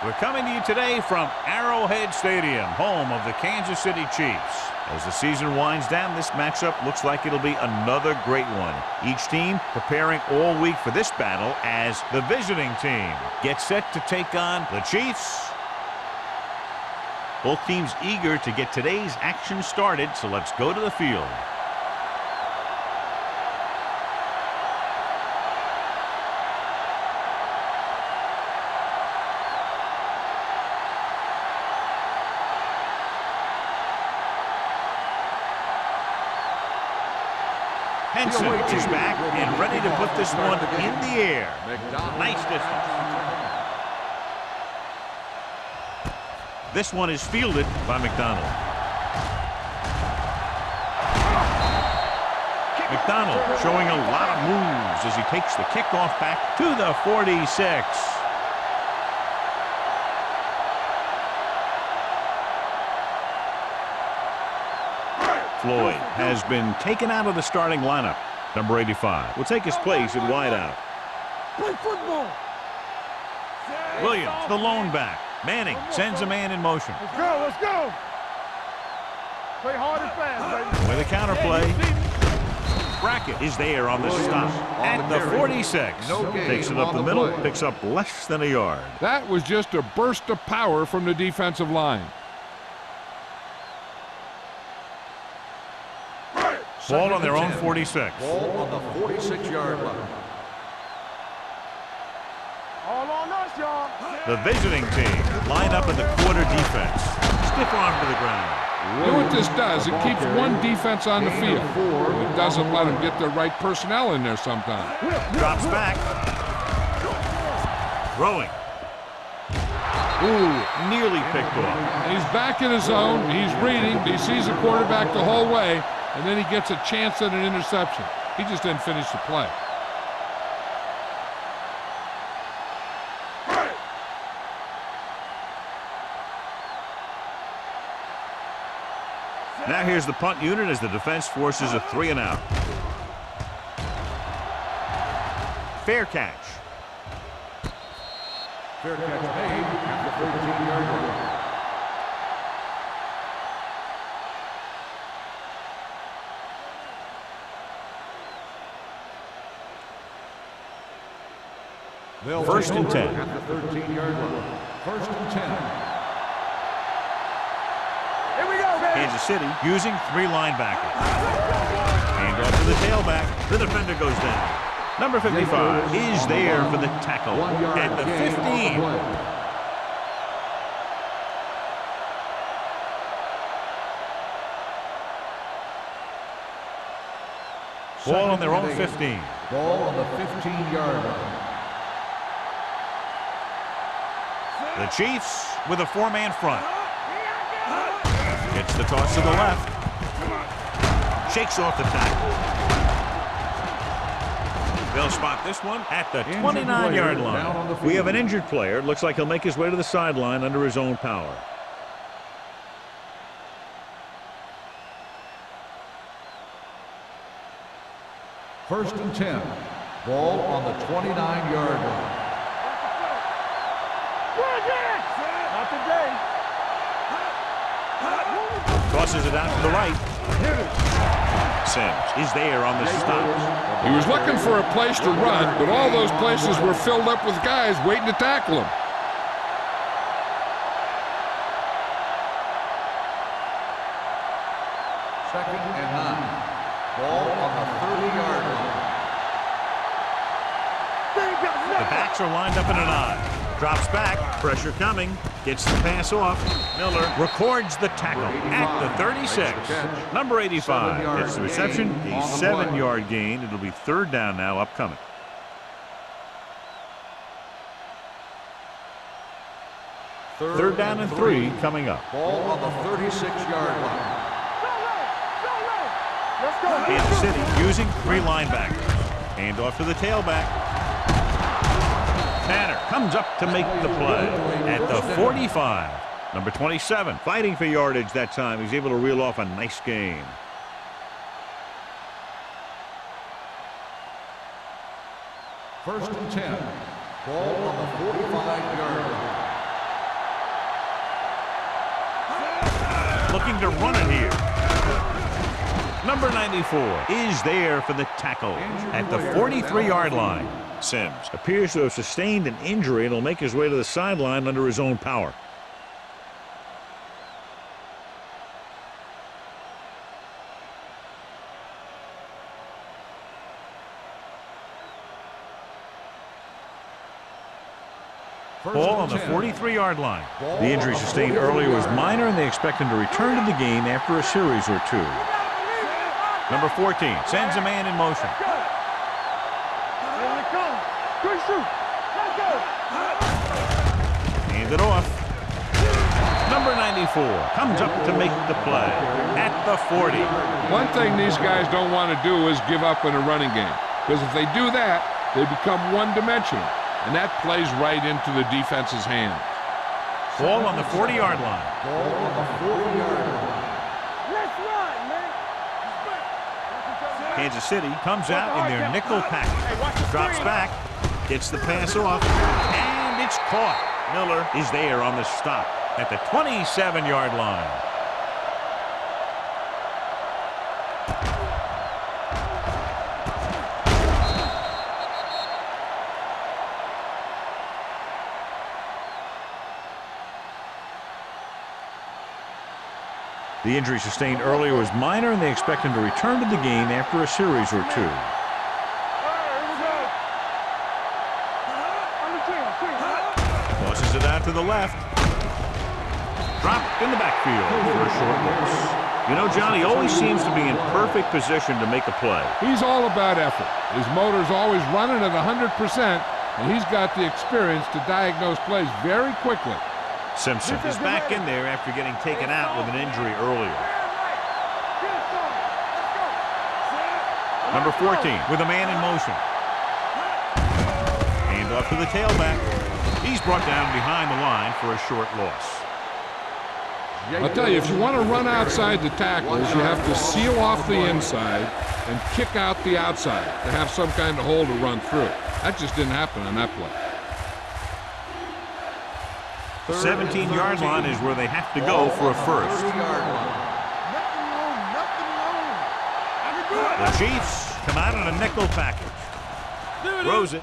We're coming to you today from Arrowhead Stadium, home of the Kansas City Chiefs. As the season winds down, this matchup looks like it'll be another great one. Each team preparing all week for this battle as the visiting team gets set to take on the Chiefs. Both teams eager to get today's action started, so let's go to the field. Henson is back and ready to put this one in the air. Nice distance. This one is fielded by McDonald. McDonald showing a lot of moves as he takes the kickoff back to the 46. Floyd has been taken out of the starting lineup. Number 85 will take his place at wideout. Play football. Williams, the lone back. Manning sends a man in motion. Let's go, let's go. Play hard and fast, baby. With a counterplay. Brackett is there on the stop at the 46. Takes it up the middle, picks up less than a yard. That was just a burst of power from the defensive line. Ball on their own 46. Ball on the 46-yard line. All on us, y'all. The visiting team line up in the quarter defense. Stiff arm to the ground. You know what this does? It keeps one defense on the field. It doesn't let them get the right personnel in there sometimes. Drops back. Throwing. Ooh, nearly picked off. He's back in his zone. He's reading. He sees the quarterback the whole way. And then he gets a chance at an interception. He just didn't finish the play. Now here's the punt unit as the defense forces a 3-and-out. Fair catch. Fair catch made at the 13-yard line. First and 10. At the 13-yard line. First and 10. Here we go, baby. Kansas City using 3 linebackers. Hand off to the tailback. The defender goes down. Number 55 is there for the tackle at the 15. Ball on their own 15. Ball on the 15-yard line. The Chiefs with a 4-man front. Gets the toss to the left. Shakes off the tackle. They'll spot this one at the 29-yard line. We have an injured player. Looks like he'll make his way to the sideline under his own power. First and 10. Ball on the 29-yard line. Not today. Tosses it out to the right. Sims is there on the stop. He was looking for a place to run, but all those places were filled up with guys waiting to tackle him. Second and 9. Ball on the 30-yard line. The backs are lined up in an I. Drops back, pressure coming, gets the pass off. Miller records the tackle at the 36. Number 85 gets the reception, a 7-yard gain. It'll be 3rd down now upcoming. Third down and 3 coming up. Ball on the 36-yard line. Let's go. Kansas City using 3 linebackers. Hand off to the tailback. Tanner comes up to make the play at the 45. Number 27 fighting for yardage that time. He's able to reel off a nice gain. First and 10. Ball on the 45-yard line. looking to run it here. Number 94 is there for the tackle at the 43-yard line. Sims appears to have sustained an injury and will make his way to the sideline under his own power. Ball on the 43-yard line. The injury sustained earlier was minor, and they expect him to return to the game after a series or two. Number 14 sends a man in motion. Hand it off. Number 94 comes up to make the play at the 40. One thing these guys don't want to do is give up in a running game, because if they do that, they become one-dimensional, and that plays right into the defense's hands. Ball on the 40-yard line. Ball on the 40-yard line. Let's run, man. Kansas City comes out in their nickel package. Drops back, gets the pass off, and it's caught. Miller is there on the stop at the 27-yard line. The injury sustained earlier was minor, and they expect him to return to the game after a series or two. Tosses it out to the left. Dropped in the backfield for a short loss. You know, John, he always seems to be in perfect position to make a play. He's all about effort. His motor's always running at 100%, and he's got the experience to diagnose plays very quickly. Simpson is back in there after getting taken out with an injury earlier. Number 14 with a man in motion. Hand off to the tailback. He's brought down behind the line for a short loss. I'll tell you, if you want to run outside the tackles, you have to seal off the inside and kick out the outside to have some kind of hole to run through. That just didn't happen on that play. The 17-yard line is where they have to go for a first. The Chiefs come out in a nickel package. Throws it.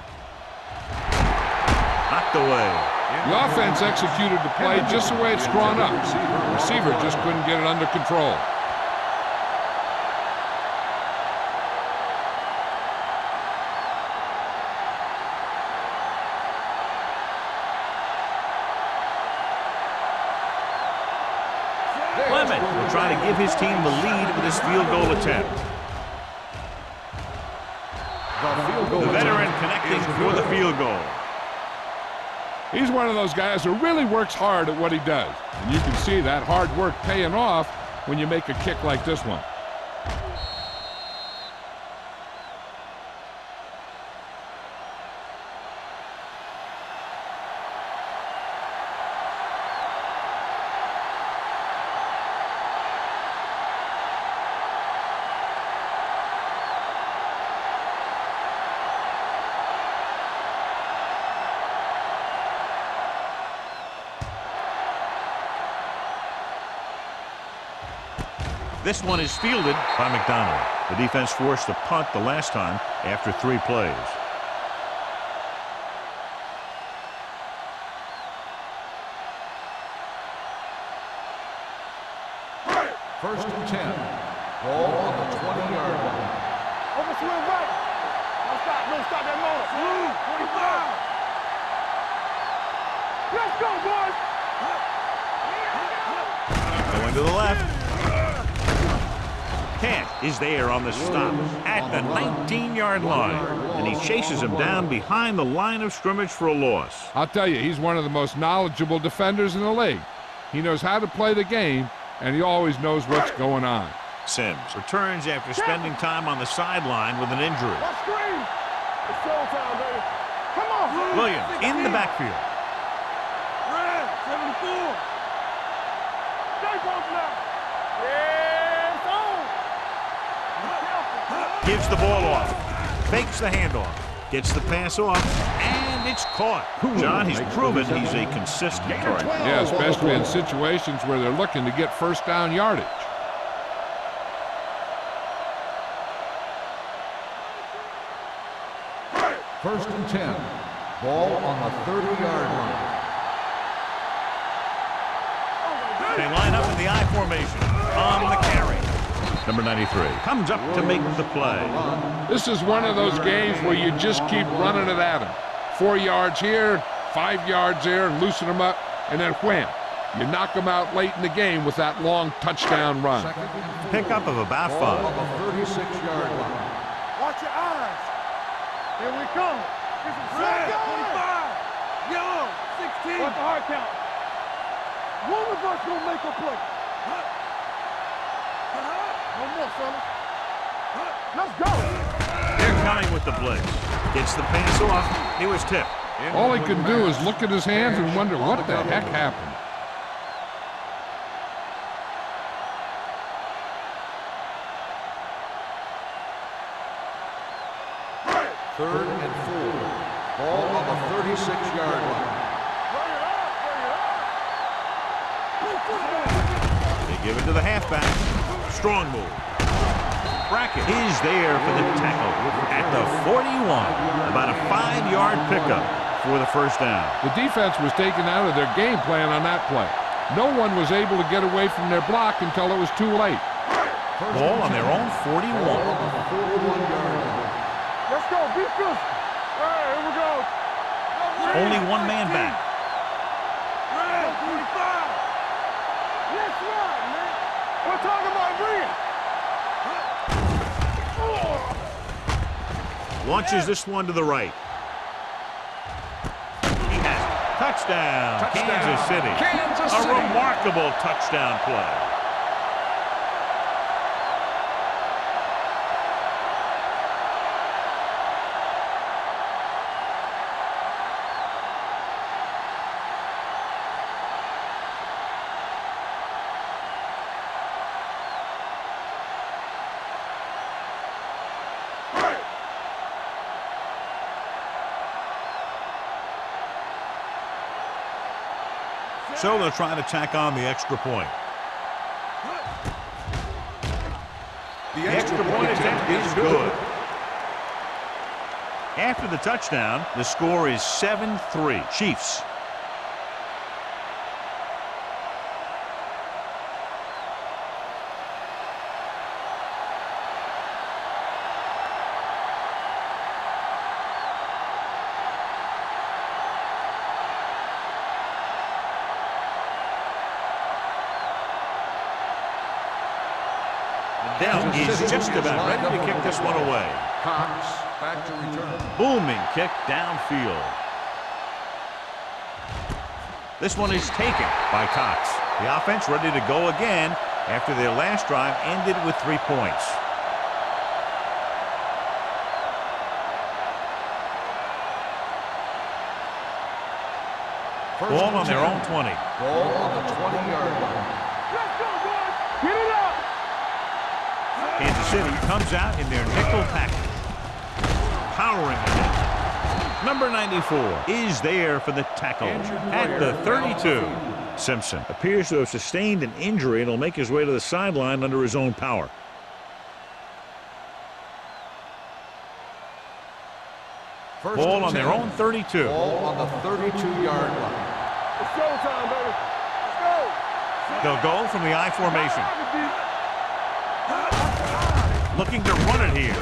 Knocked away. The offense executed the play just the way it's drawn up. The receiver just couldn't get it under control. Clement will try to give his team the lead with this field goal attempt. The veteran connecting for the field goal. He's one of those guys who really works hard at what he does. And you can see that hard work paying off when you make a kick like this one. This one is fielded by McDonald. The defense forced a punt the last time after 3 plays. First and 10. Ball on the 20-yard line. Over to his right. Don't stop that motor. 45. Let's go, boys. Going to the left. Kent is there on the stop at the 19-yard line, and he chases him down behind the line of scrimmage for a loss. I'll tell you, he's one of the most knowledgeable defenders in the league. He knows how to play the game, and he always knows what's going on. Sims returns after spending time on the sideline with an injury. Let's scream. It's showtime, baby. Come on. Williams in the backfield. 74. Stay close now. Yeah, it's on. Gives the ball off. Fakes the handoff. Gets the pass off. And it's caught. John, he's proven he's a consistent target. Yeah, especially in situations where they're looking to get first down yardage. First and 10. Ball on the 30-yard line. They line up in the I formation on the carry. Number 93 comes up to make the play. This is one of those games where you just keep running it at them. 4 yards here, 5 yards there, and loosen them up, and then wham. You knock them out late in the game with that long touchdown run. Pickup of about Ball 5. on the 36-yard line. Watch your eyes. Here we come. This is red. 25. Yellow. 16. What's the hard count? One of us gonna make a play. No more, fellas. Let's go. They're coming with the blitz. Gets the pass off. He was tipped. All he can do is look at his hands and wonder what the heck happened. Third and 4. Ball on the 36-yard line. They give it to the halfback. Strong move. Brackett is there for the tackle at the 41. About a 5-yard pickup for the first down. The defense was taken out of their game plan on that play. No one was able to get away from their block until it was too late. Ball on their own 41. Ball on the 41-yard line. Let's go. Be physical. All right, here we go. Only one man back. Red. 25. Let's run, man. We're talking about red. Launches this one to the right. He has it. Touchdown, Kansas City. Kansas A City. remarkable touchdown play. So they'll try to tack on the extra point. The extra point attempt is good. After the touchdown, the score is 7-3 Chiefs. Dell is just about ready to kick this one away. Cox back to return. Booming kick downfield. This one is taken by Cox. The offense ready to go again after their last drive ended with 3 points. Ball on their own 20. Ball on the 20-yard line. Let's go, boys. Get it up. Kansas City comes out in their nickel package. Powering ahead. Number 94 is there for the tackle at the 32. Simpson appears to have sustained an injury and will make his way to the sideline under his own power. Ball on their own 32. Ball on the 32-yard line. It's showtime, baby. Let's go. They'll go from the I formation. Looking to run it here.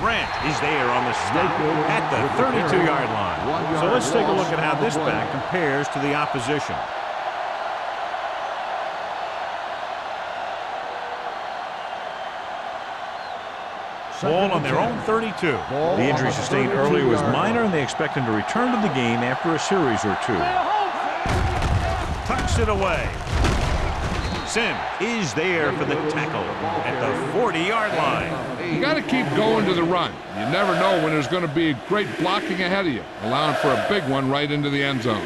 Grant is there on the stop at the 32-yard line. So let's take a look at how this back compares to the opposition. Ball on their own 32. The injury sustained earlier was minor, and they expect him to return to the game after a series or two. Tucks it away. Sims is there for the tackle at the 40-yard line. You got to keep going to the run. You never know when there's going to be great blocking ahead of you, allowing for a big one right into the end zone.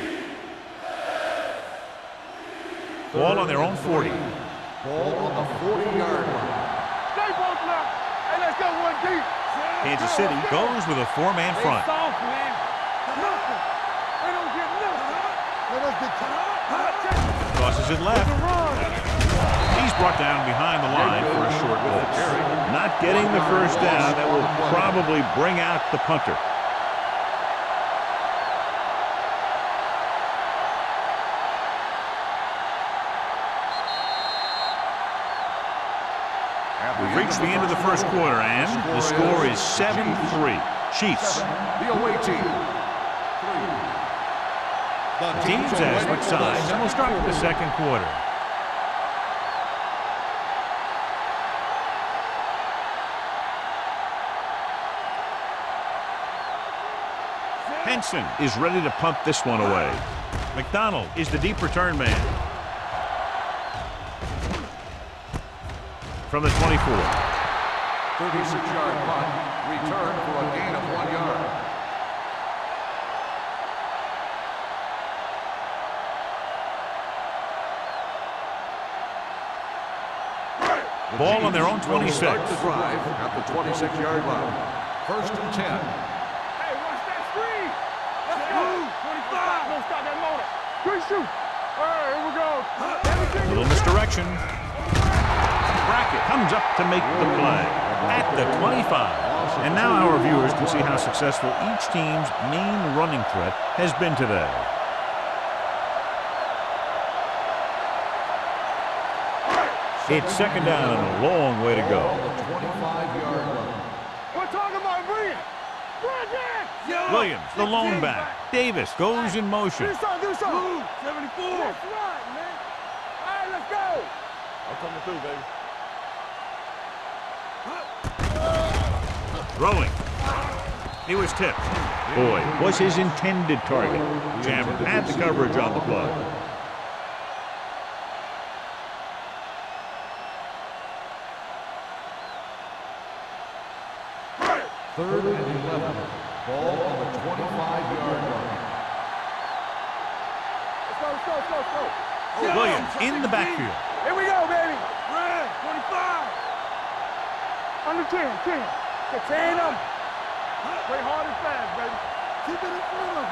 Ball on their own 40. Ball on the 40-yard line. Stay both now. Hey, let's go one deep. Kansas City goes with a 4-man front. Soft, man. Nothing. Tosses it left. He's brought down behind the line for a short loss. Not getting the first down. That will probably bring out the punter. We've reached the end of the first quarter, and the score is 7-3. Chiefs. The away team. The teams have switched sides, and we'll start with the second quarter. Henson is ready to punt this one away. McDonald is the deep return man. From the 24. 36-yard punt. Return for a gain of 1 yard. Ball on their own 26. Start the drive at the 26-yard line. First and 10. Hey, watch that screen. Let's go. 25. Don't stop that motor. Good shoot. All right, here we go. Everything Little misdirection. Brackett comes up to make the play at the 25. And now our viewers can see how successful each team's main running threat has been today. It's second down and a long way to go. The 25-yard line. We're talking about Brilliant. Brilliant. Williams, the lone back. Davis goes in motion. Do something. 74. That's right, man. All right, let's go. I'm coming through, baby. Throwing. He was tipped. Boy, was his intended target. Jammer had the coverage on the play. Third and 11. Ball on the 25-yard line. Let's go. Williams in the backfield. Here we go, baby. Red, 25. Under 10. Contain them. Play hard and fast, baby. Keep it in front of them.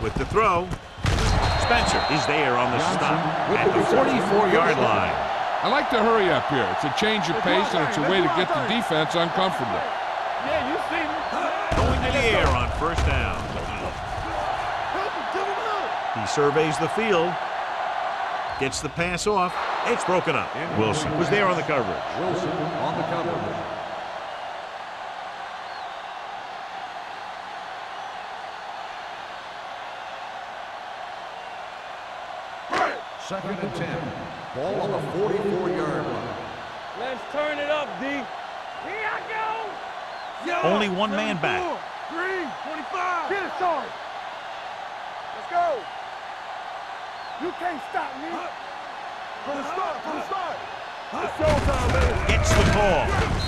With the throw, Spencer is there on the stop at the 44-yard line. I like to hurry up here. It's a change of pace, and it's a way to get the defense uncomfortable. Yeah, you see me. Going to the air on first down. He surveys the field. Gets the pass off. It's broken up. Wilson was there on the coverage. Wilson on the coverage. Second and 10. Ball on the 44-yard line. Let's turn it up, D. Here I go. Only one man back. 3, 25. Get it, Sarge. Let's go. You can't stop me. From the start. It's showtime, baby. Gets the call.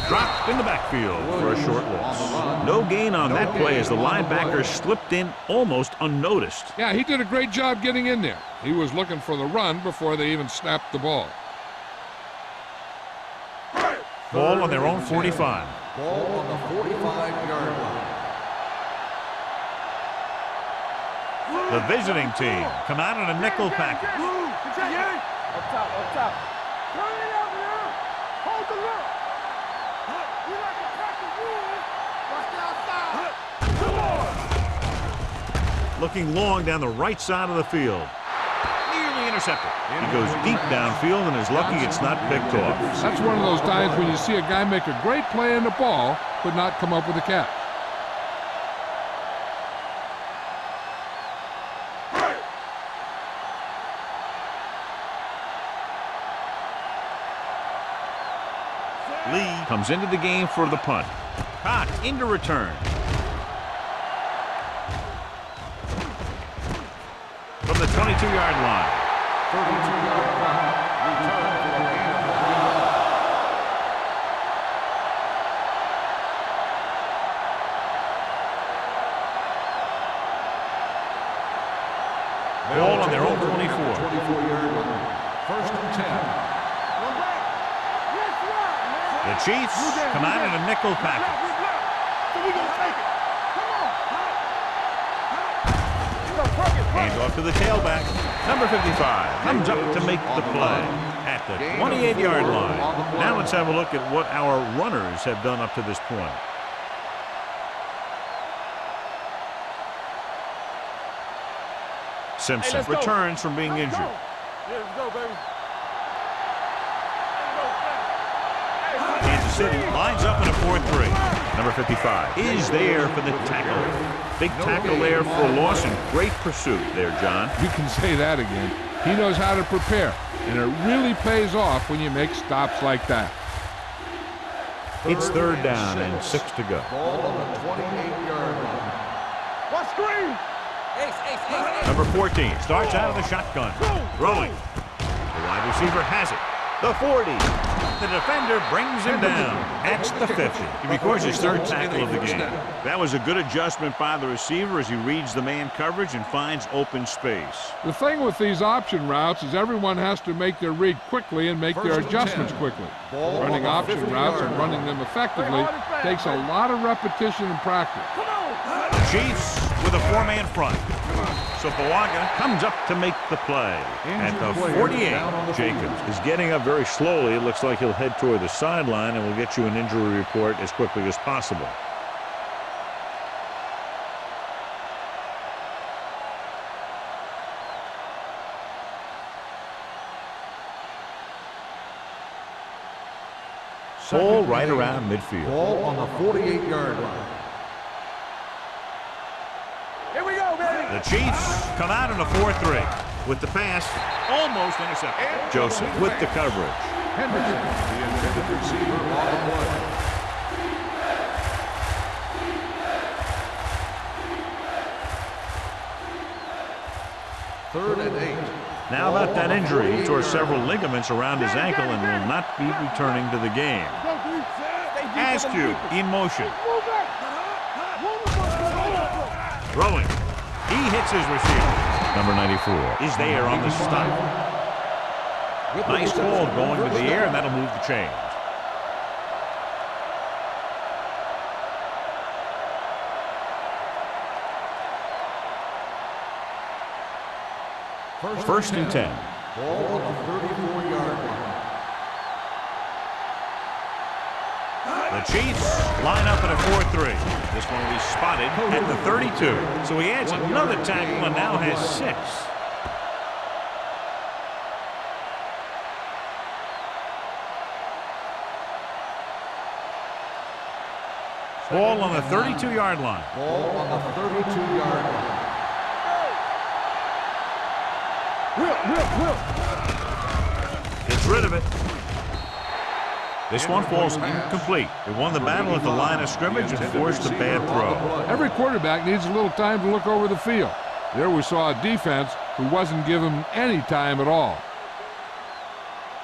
Dropped in the backfield for a short loss. No gain on that play as the linebacker slipped in almost unnoticed. Yeah, he did a great job getting in there. He was looking for the run before they even snapped the ball. Ball on their own 45. Ball on the 45-yard line. The visiting team come out in a nickel package. Up top. Turn it up now. Hold the look. We like to crack the wood. Watch the outside. Looking long down the right side of the field. Nearly intercepted. He goes deep downfield and is lucky it's not picked off. That's one of those times when you see a guy make a great play in the ball, but not come up with a catch. Lee comes into the game for the punt. Cox into return. From the 22-yard line. 32-yard punt. Return for a gain of 1 yard. Ball on their own 24. 24-yard line. First and 10. The Chiefs come out in a nickel package. So we gonna take it. Come on. Hands off to the tailback. Number 55 comes up to make the play at the 28-yard line. Now let's have a look at what our runners have done up to this point. Simpson returns from being injured. Let's go, baby. Kansas City lines up in a 4-3. Number 55 is there for the tackle. Big tackle there for a loss and great pursuit there, John. You can say that again. He knows how to prepare, and it really pays off when you make stops like that. It's third down and 6 to go. Ball on the 28-yard line. Watch screen. Number 14 starts out of the shotgun. Throwing. The wide receiver has it. The 40. The defender brings him down. That's the 50. He records his third tackle of the game. That was a good adjustment by the receiver as he reads the man coverage and finds open space. The thing with these option routes is everyone has to make their read quickly and make their adjustments quickly. Running option routes and running them effectively takes a lot of repetition and practice. The Chiefs with a 4-man front. So Bulaga comes up to make the play. At the 48, Jacobs is getting up very slowly. It looks like he'll head toward the sideline, and we'll get you an injury report as quickly as possible. Ball right around midfield. Ball on the 48-yard line. Here we go, baby. The Chiefs come out in a 4-3 with the pass almost intercepted. Joseph with the coverage. Henderson, the intended receiver on the play. Third and 8. Now about that injury, he tore several ligaments around his ankle and will not be returning to the game. Askew in motion. Throwing. He hits his receiver. Number 94 is there on the stop. Nice ball going to the air, and that'll move the chains. First and 10. Ball on the 34-yard line. The Chiefs line up in a 4-3. This one will be spotted at the 32. So he adds another tackle and now has 6. Ball on the 32-yard line. Ball on the 32-yard line. Gets rid of it. This one falls incomplete. They won the battle at the line of scrimmage and forced a bad throw. Every quarterback needs a little time to look over the field. There we saw a defense who wasn't given any time at all.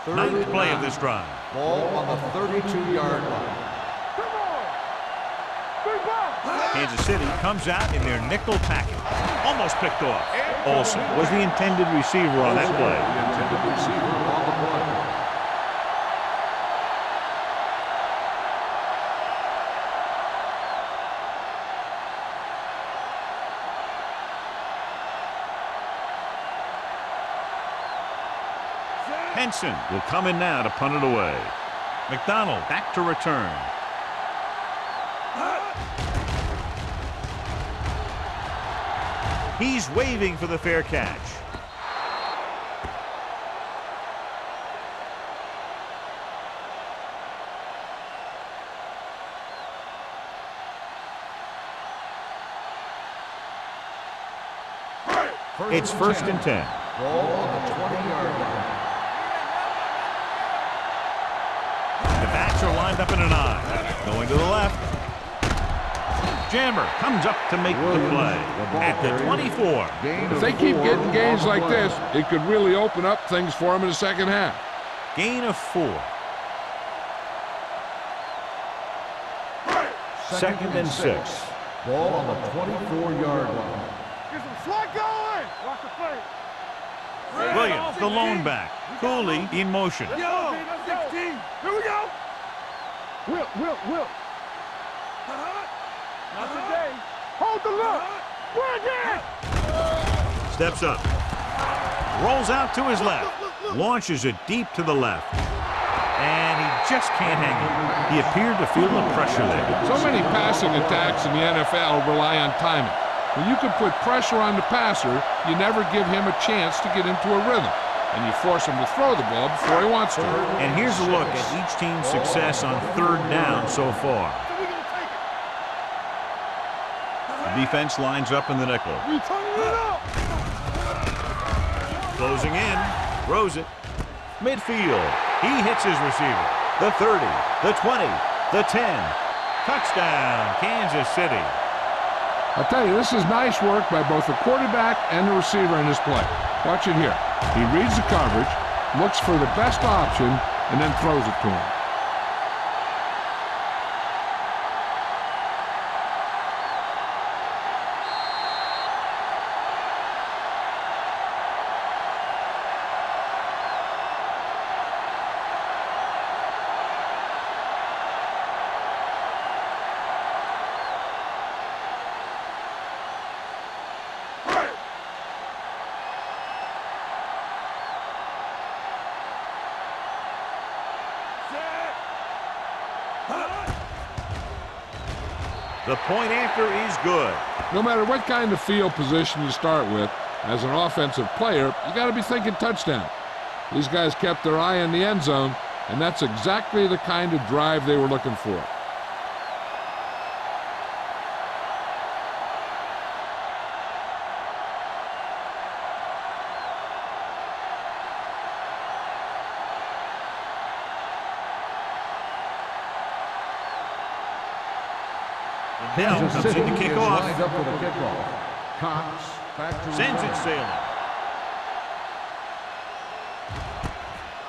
Ninth play of this drive. Ball on the 32-yard line. Kansas City comes out in their nickel package. Almost picked off. Olsen was the intended receiver on that play. The intended receiver on the play. Henson will come in now to punt it away. McDonald back to return. He's waving for the fair catch. It's first and 10. Ball on the 20-yard line. The backs are lined up in an I. Going to the left. Jammer comes up to make the play at the 24. If they keep getting gains like this, it could really open up things for them in the second half. Gain of 4. Second and 6. Ball on the 24-yard line. Get some slack going. Watch the play. Williams, the lone back. Cooley in motion. Yo, 16. Here we go. Will. Not today. Hold the look. Bring it. Steps up. Rolls out to his left. Launches it deep to the left. And he just can't hang it. He appeared to feel the pressure there. So many passing attacks in the NFL rely on timing. When you can put pressure on the passer, you never give him a chance to get into a rhythm. And you force him to throw the ball before he wants to. And here's a look at each team's success on third down so far. The defense lines up in the nickel. Closing in. Throws it. Midfield. He hits his receiver. The 30, the 20, the 10. Touchdown, Kansas City. I'll tell you, this is nice work by both the quarterback and the receiver in this play. Watch it here. He reads the coverage, looks for the best option, and then throws it to him. The point after is good. No matter what kind of field position you start with, as an offensive player, you got to be thinking touchdown. These guys kept their eye on the end zone, and that's exactly the kind of drive they were looking for. Hill comes in to kick off. Lined up for the kickoff. Cox back to Sends it sailing.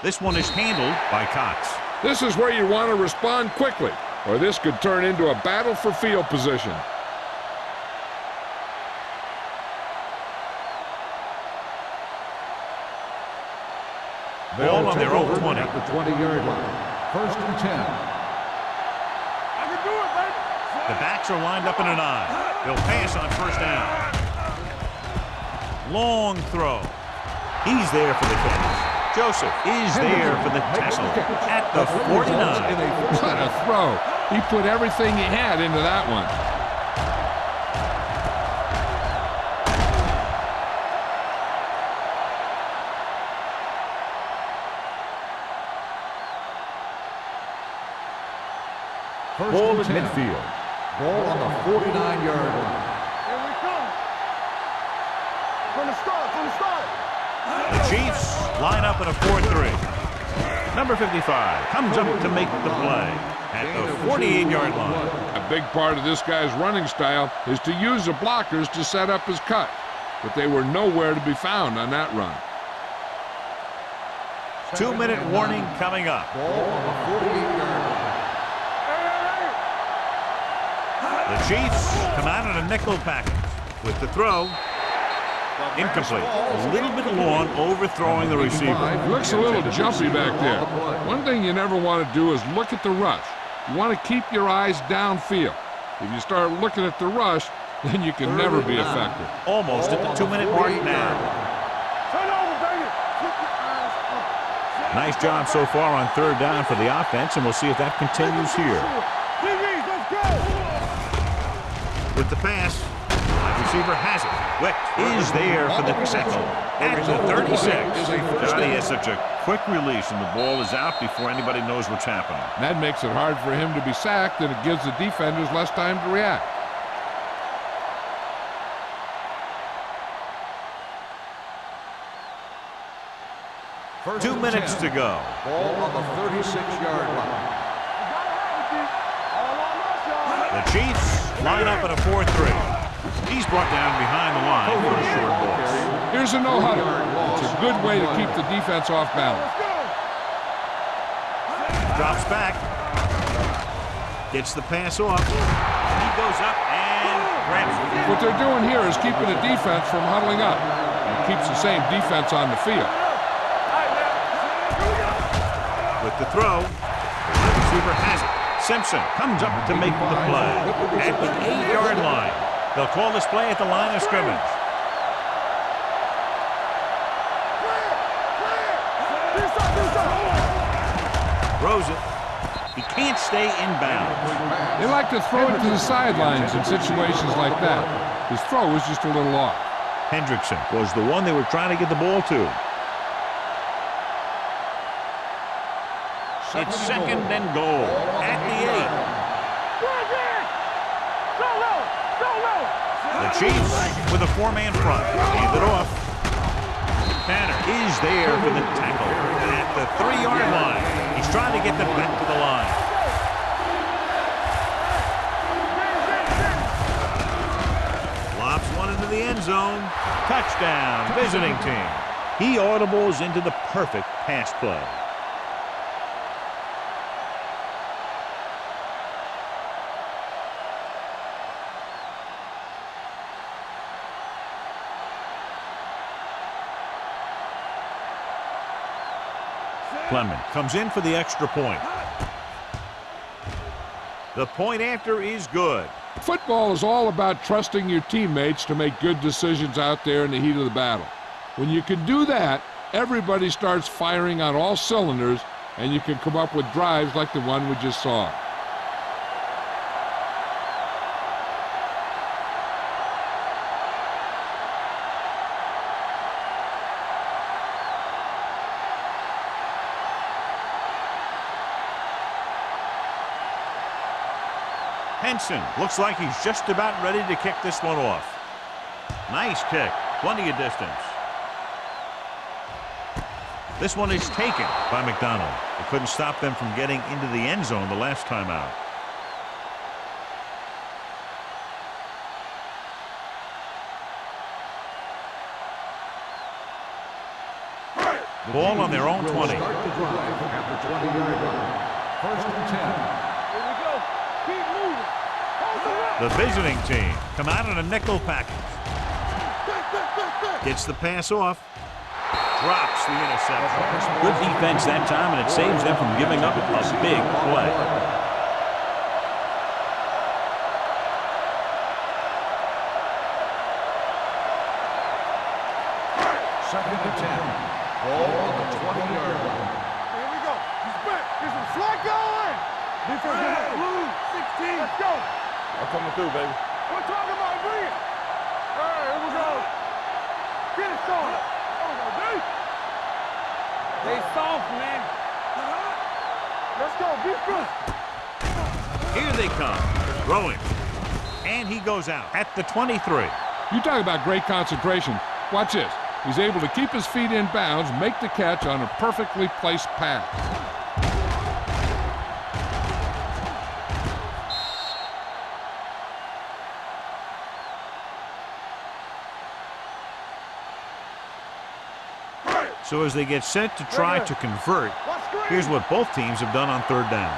This one is handled by Cox. This is where you want to respond quickly, or this could turn into a battle for field position. Ball on their own 20. At the 20-yard line. 1st and 10. The backs are lined up in an eye. They'll pass on first down. Long throw. He's there for the catch. Joseph is there for the tackle at the 49. What a throw. He put everything he had into that one. Ball at midfield. Ball on the 49-yard line. Here we come. From the start. The Chiefs line up in a 4-3. Number 55 comes up to make the play at the 48-yard line. A big part of this guy's running style is to use the blockers to set up his cut, but they were nowhere to be found on that run. 2-minute warning coming up. Ball on the 48-yard line. The Chiefs come out in a nickel package with the throw. Incomplete. A little bit long, overthrowing the receiver. Looks a little jumpy back there. One thing you never want to do is look at the rush. You want to keep your eyes downfield. If you start looking at the rush, then you can never be effective. Almost at the 2-minute mark now. Turn over, baby. Keep your eyes up. Nice job so far on third down for the offense, and we'll see if that continues here. DBs, let's go. With the pass, wide receiver has it. Wick is there for the tackle at the 36. Johnny has such a quick release, and the ball is out before anybody knows what's happening. That makes it hard for him to be sacked, and it gives the defenders less time to react. First 2 and minutes 10. to go. Ball on the 36-yard line. The Chiefs line up in a 4-3. He's brought down behind the line for a short ball. Here's a no-huddle. It's a good way to keep the defense off balance. Drops back. Gets the pass off. He goes up and grabs it. What they're doing here is keeping the defense from huddling up. It keeps the same defense on the field. With the throw, the receiver has it. Simpson comes up to make the play at the 8-yard line. They'll call this play at the line of scrimmage. Throws it. He can't stay in bounds. They like to throw it to the sidelines in situations like that. His throw was just a little off. Hendrickson was the one they were trying to get the ball to. It's second and goal at the 8. The Chiefs with a 4-man front. Hand it off. Tanner is there for the tackle at the 3-yard line. He's trying to get them back to the line. Lobs one into the end zone. Touchdown, visiting team. He audibles into the perfect pass play. Clement comes in for the extra point. The point after is good. Football is all about trusting your teammates to make good decisions out there in the heat of the battle. When you can do that, everybody starts firing on all cylinders, and you can come up with drives like the one we just saw. Henson looks like he's just about ready to kick this one off. Nice kick. Plenty of distance. This one is taken by McDonald. It couldn't stop them from getting into the end zone the last time out. Ball on their own 20. Start the drive at the 20-yard line. First and 10. Here we go. Keep moving. Hold the rock. The visiting team come out in a nickel package. Gets the pass off. Drops the interception. Good defense that time, and it saves them from giving up a big play. Second and 10. Ball on the 20-yard line. Here we go. He's back. Here's some slack going. Defense get up. Blue, 16. Let's go. I'm coming through, baby. We're talking about bring it. All right, here we go. Get it started. Oh, they soft, man. Let's go. Be good. Here they come. Throwing. And he goes out at the 23. You talk about great concentration. Watch this. He's able to keep his feet in bounds, make the catch on a perfectly placed pass. So as they get set to try to convert, here's what both teams have done on third down.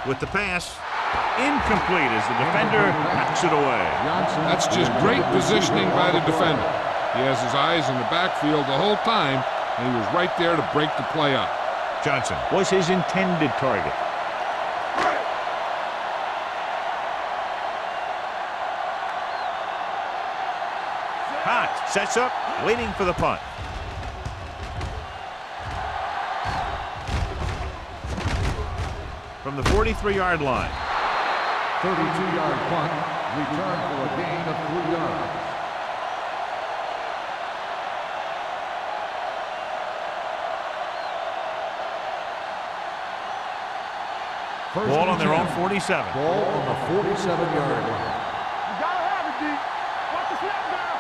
With the pass, incomplete as the defender knocks it away. That's just great positioning by the defender. He has his eyes in the backfield the whole time, and he was right there to break the play up. Johnson was his intended target. Hot sets up, waiting for the punt. From the 43-yard line. 32-yard punt. Return for a gain of 3 yards. Ball on their own 47. Ball on the 47-yard line. You gotta have it, D. Watch the snap now.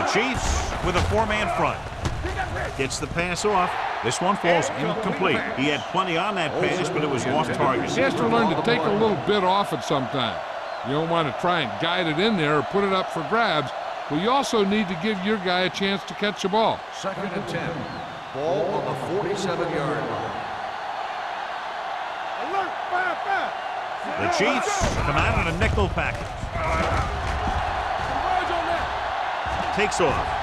The Chiefs with a 4-man front. Gets the pass off. This one falls incomplete. He had plenty on that pass, but it was off target. He has to learn to take a little bit off at some time. You don't want to try and guide it in there or put it up for grabs, but you also need to give your guy a chance to catch the ball. Second and 10. Ball on the 47-yard line. Alert, fire. The Chiefs come out in a nickel package. Converge on that. Takes off.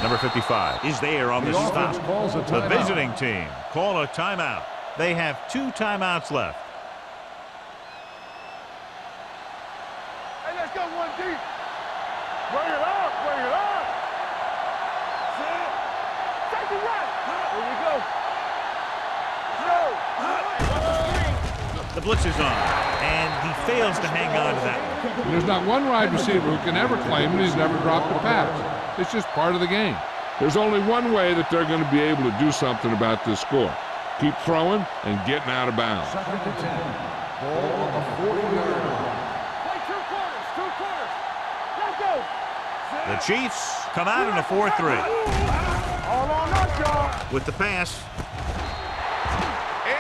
Number 55 is there on the stop. offense calls a The timeout. visiting team call a timeout. They have 2 timeouts left. Hey, let's go 1 deep. Bring it up. The blitz is on, and he fails to hang on to that one. And there's not one wide receiver who can ever claim that he's never dropped a pass. It's just part of the game. There's only one way that they're going to be able to do something about this score. Keep throwing and getting out of bounds. Second and 10. Ball on the 40-yard line. Play two quarters. Let's go. The Chiefs come out in a 4-3. All on us, y'all. With the pass,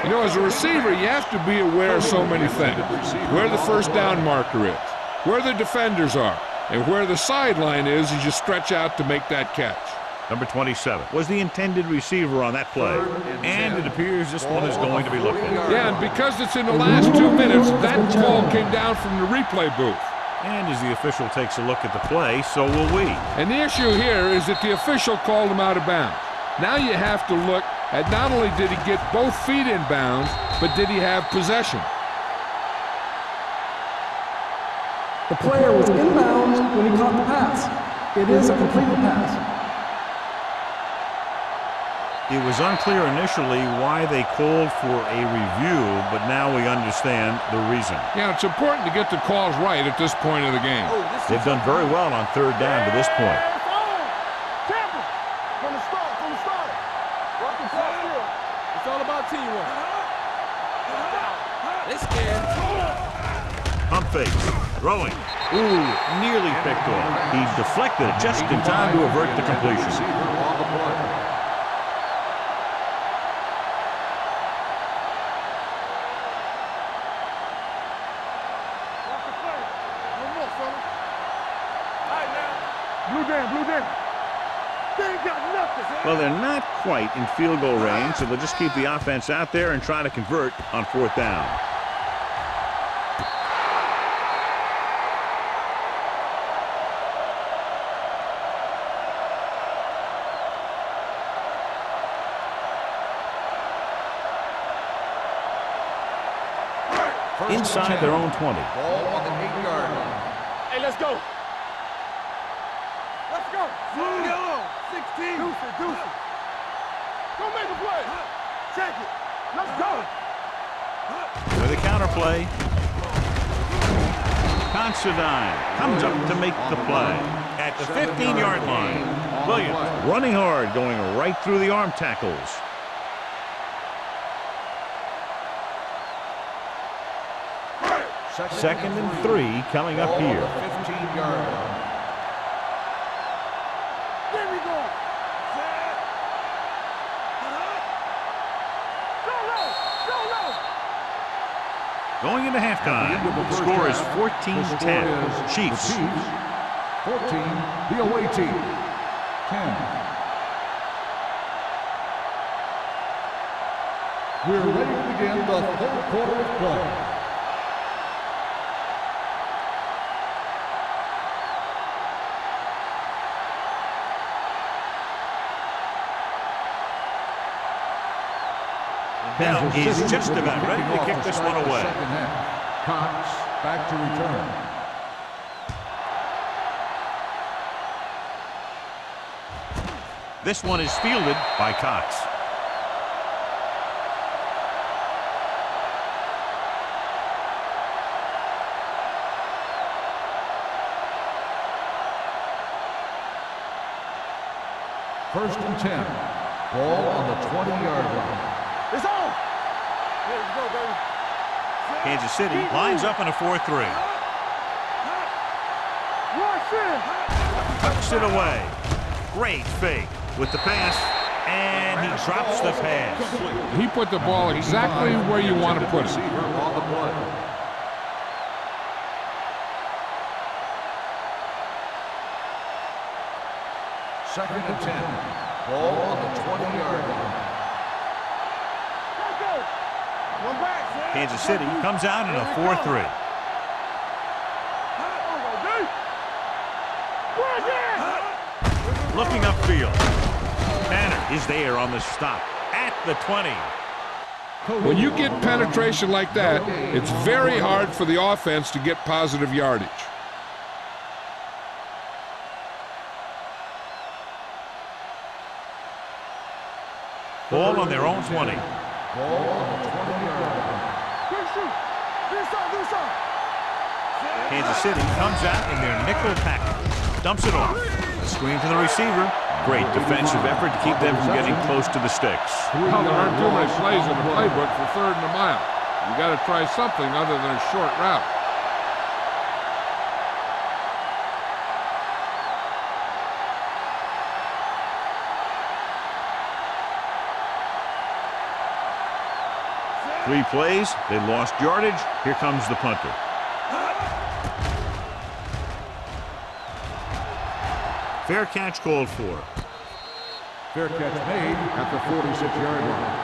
You know, as a receiver, you have to be aware of so many things. Where the first down marker is, where the defenders are, and where the sideline is as you stretch out to make that catch. number 27, was the intended receiver on that play. And it appears this one is going to be looked at. Yeah, and because it's in the last 2 minutes, that call came down from the replay booth. And as the official takes a look at the play, so will we. And the issue here is that the official called him out of bounds. Now you have to look at not only did he get both feet in bounds, but did he have possession? The player was inbounds when he caught the pass. It is a completed pass. It was unclear initially why they called for a review, but now we understand the reason. Yeah, it's important to get the calls right at this point of the game. They've done very well on third down to this point. It's on. Tampa. From the start. Work the ball field. It's all about teamwork. They scared. Pump fake, throwing. Ooh, nearly picked off. He deflected it just in time to avert the completion. On the play. Watch the play. One more, fella. All right, now. Blue down. They ain't got nothing. Well, they're not quite in field goal range, so they'll just keep the offense out there and try to convert on fourth down. Inside their own 20. Ball on the 8-yard line. Hey, let's go. Let's go. Yellow. 16. Deuce it. Go make a play. Check it. Let's go. With a counterplay. Considine comes up to make the play. At the 15-yard line, Williams running hard, going right through the arm tackles. Second and 3 coming up here. 15-yard line. There we go. Go low. Going into halftime, the score is 14-10. Chiefs. 14, the away team. 10. We're ready to begin the third quarter of play. Now he's just about ready to kick this one away. Second half. Cox back to return. This one is fielded by Cox. First and 10. Ball on the 20-yard line. It's on. Here we go, baby. Kansas City lines up in a 4-3. Rush in. Tucks it away. Great fake with the pass, and he drops the pass. He put the ball exactly where you want to put it. On the play. Second and 10. Ball on the 20-yard line. Let's go. One back. Kansas City comes out in a 4-3. Looking upfield. Tanner is there on the stop at the 20. When you get penetration like that, it's very hard for the offense to get positive yardage. Ball on their own 20. Ball on the 20-yard line. Good shoot. Kansas City comes out in their nickel package. Dumps it off. A screen to the receiver. Great defensive effort to keep them from getting close to the sticks. Well, there aren't too many plays in the playbook for 3rd and a mile. You got to try something other than a short route. Three plays, they lost yardage. Here comes the punter. Fair catch called for. Fair catch made at the 46-yard line.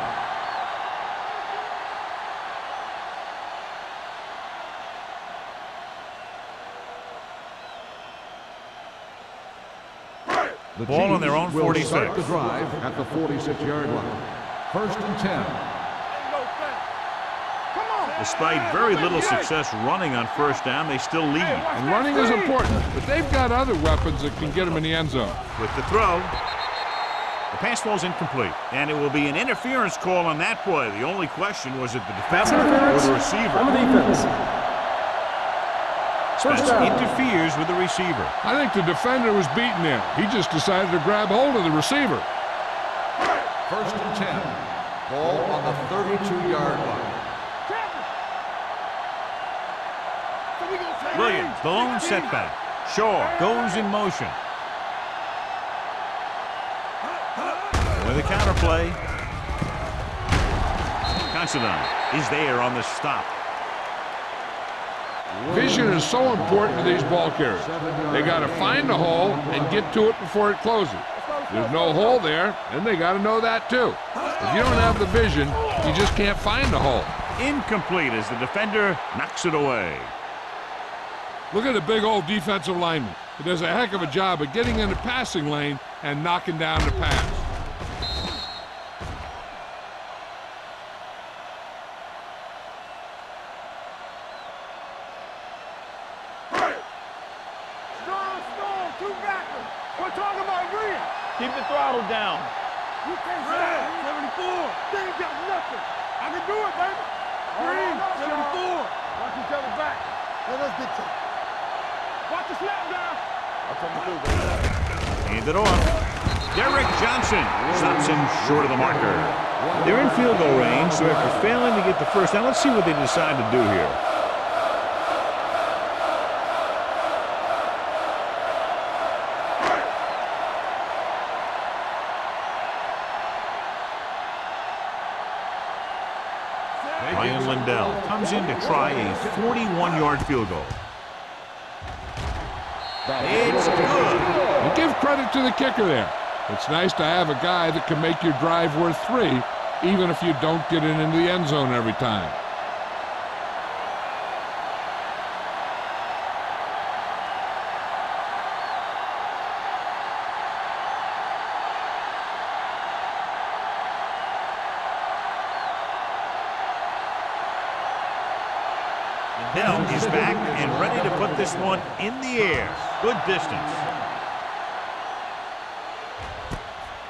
The Ball on their Chiefs own will 46. start the drive at the 46-yard line. 1st and 10. Despite very little success running on 1st down, they still lead. And running is important, but they've got other weapons that can get them in the end zone. With the throw, the pass ball's incomplete, and it will be an interference call on that play. The only question was it the defender or the receiver. On the defense. First Spence down. interferes with the receiver. I think the defender was beaten there. He just decided to grab hold of the receiver. 1st and 10. Ball on the 32-yard line. Williams, the lone setback. Shaw goes in motion. With a counter play. Considine is there on the stop. Vision is so important to these ball carriers. They got to find the hole and get to it before it closes. There's no hole there, and they got to know that too. If you don't have the vision, you just can't find the hole. Incomplete as the defender knocks it away. Look at the big old defensive lineman. He does a heck of a job of getting in the passing lane and knocking down the pass. Keep the throttle down. You can't stop. 74. They ain't got nothing. I can do it, baby. Green, 74. Watch each other back. Let us get to it. Watch the snap down. I'll come through, baby. Hand it off. Derek Johnson stops him short of the marker. They're in field goal range, so after failing to get the first down, let's see what they decide to do here. Ryan Lindell comes in to try a 41-yard field goal. It's good. And give credit to the kicker there. It's nice to have a guy that can make your drive worth 3, even if you don't get it into the end zone every time. Hill is back and ready to put this one in the air. Good distance.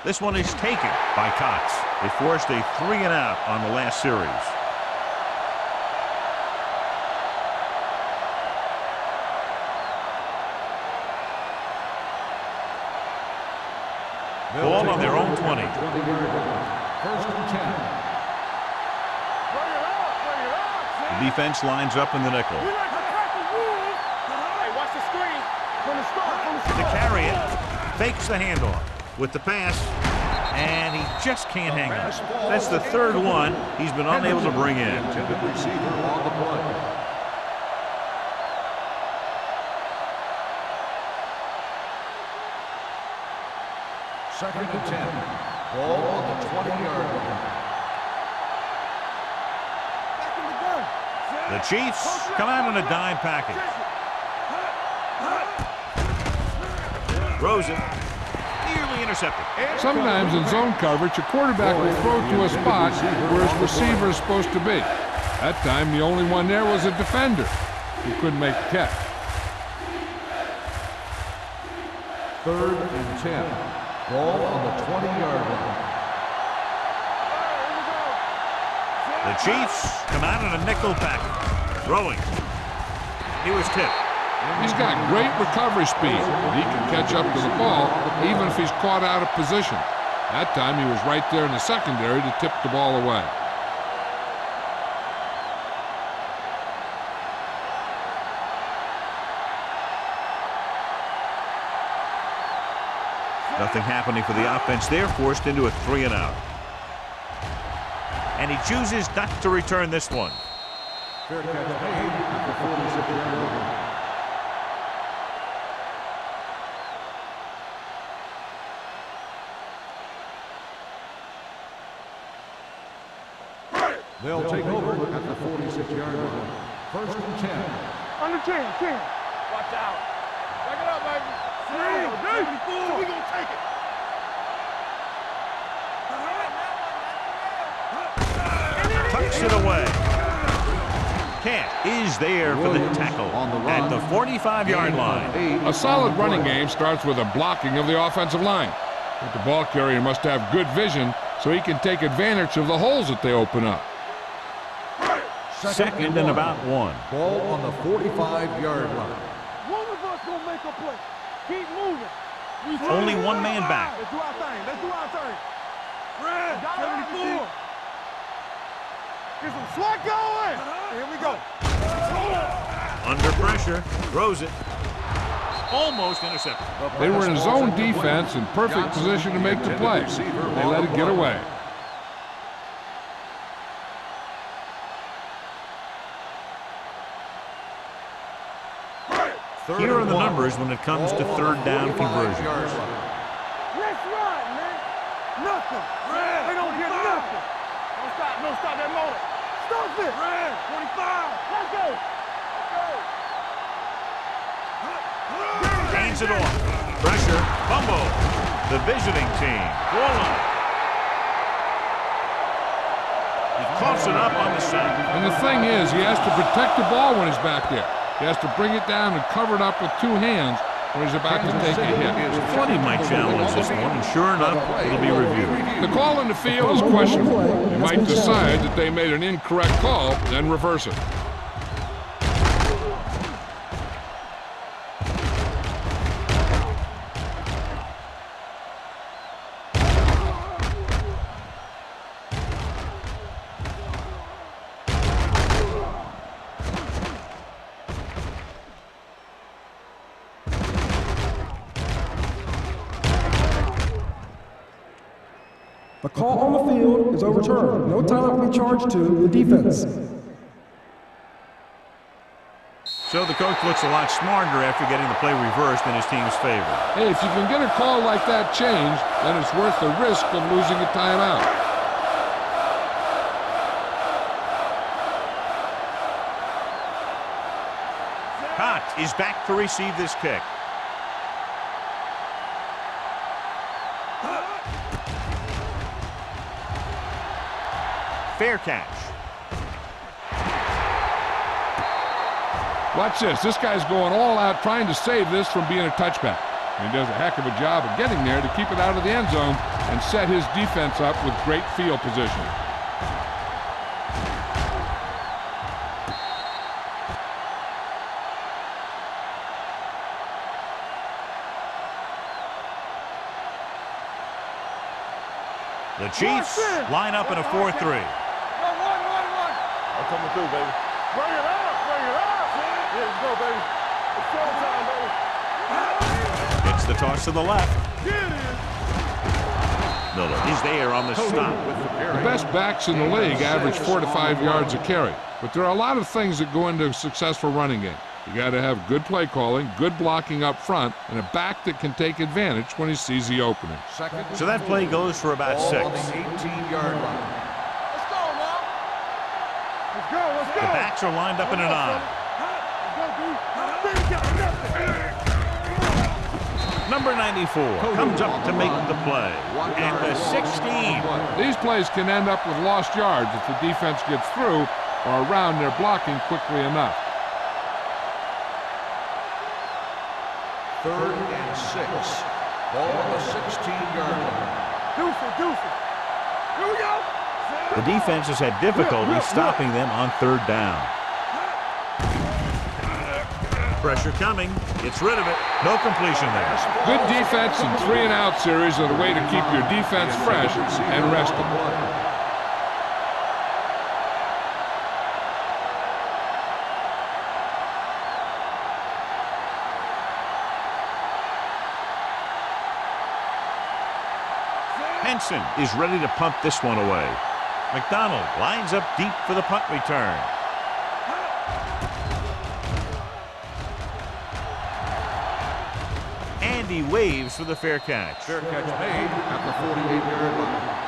This one is taken by Cox. They forced a 3-and-out on the last series. Ball on their own 20. 1st and 10. The defense lines up in the nickel. Hey, watch the screen. From the start. To carry it, fakes the handoff with the pass, and he just can't hang on. That's the 3rd one he's been unable to bring in. Intended receiver on the play. Second and 10. Ball on the 20-yard line. The Chiefs come out in a dime package. Throws it. Nearly intercepted. Sometimes in zone coverage, a quarterback will throw to a spot where his receiver is supposed to be. That time, the only one there was a defender who couldn't make the catch. 3rd and 10. Ball on the 20-yard line. The Chiefs come out in a nickel package. Throwing. He was tipped. He's got great recovery speed, and he can catch up to the ball even if he's caught out of position. That time he was right there in the secondary to tip the ball away. Nothing happening for the offense there, forced into a 3-and-out. And he chooses not to return this one. Fair catch made at the 46-yard line. They'll take over at the 46-yard line. First and 10. Under 10. Watch out. Back it up, baby. So we gonna take it. Tucks it away. Camp is there for the tackle at the 45-yard line. A solid running game starts with a blocking of the offensive line. But the ball carrier must have good vision so he can take advantage of the holes that they open up. Second and about 1. Ball on the 45-yard line. One of us gonna make a play. Keep moving. Only one man back. Let's do our thing. Red, 74. Get some slack going. Here we go. Under pressure. Throws it. Almost intercepted. They were in zone defense in perfect position to make the play. They let it get away. Here are the numbers when it comes to third down conversions. Let's run, man. Nothing. Red. They don't get nothing. Don't stop that motor. Stop it. Red. 25. Let's go. Gains it off. Pressure. Fumble. The visiting team. Goal line. He coughs it up on the sack. And the thing is, he has to protect the ball when he's back there. He has to bring it down and cover it up with 2 hands when he's about to take a hit. Flooding might challenge this one, and sure enough, it'll be reviewed. The call in the field is questionable. They might decide that they made an incorrect call, then reverse it. The call on the field is overturned. No timeout will be charged to the defense. So the coach looks a lot smarter after getting the play reversed in his team's favor. Hey, if you can get a call like that changed, then it's worth the risk of losing a timeout. Hott is back to receive this kick. Fair catch. Watch this. This guy's going all out trying to save this from being a touchback. And he does a heck of a job of getting there to keep it out of the end zone and set his defense up with great field position. The Chiefs line up in a 4-3. Run. I'm coming through, baby. Bring it up. Yeah, let's go, baby. It's showtime, baby. It's the toss to the left. Here it is. Miller is there on the stop. The best backs in the league average 4 to 5 yards a carry. But there are a lot of things that go into a successful running game. You got to have good play calling, good blocking up front, and a back that can take advantage when he sees the opening. So that play goes for about 6. Ball on the 18-yard line. Let's go now. Let's go. The backs are lined up in an I. Number 94 comes up to make the play at the 16. These plays can end up with lost yards if the defense gets through or around their blocking quickly enough. 3rd and 6. Ball on the 16-yard line. Deuce it. Here we go. The defense has had difficulty stopping them on 3rd down. Pressure coming. Gets rid of it. No completion there. Good defense and 3-and-out series are the way to keep your defense fresh and rested. Henson is ready to punt this one away. McDonald lines up deep for the punt return. And he waves for the fair catch. Fair catch made at the 48-yard line.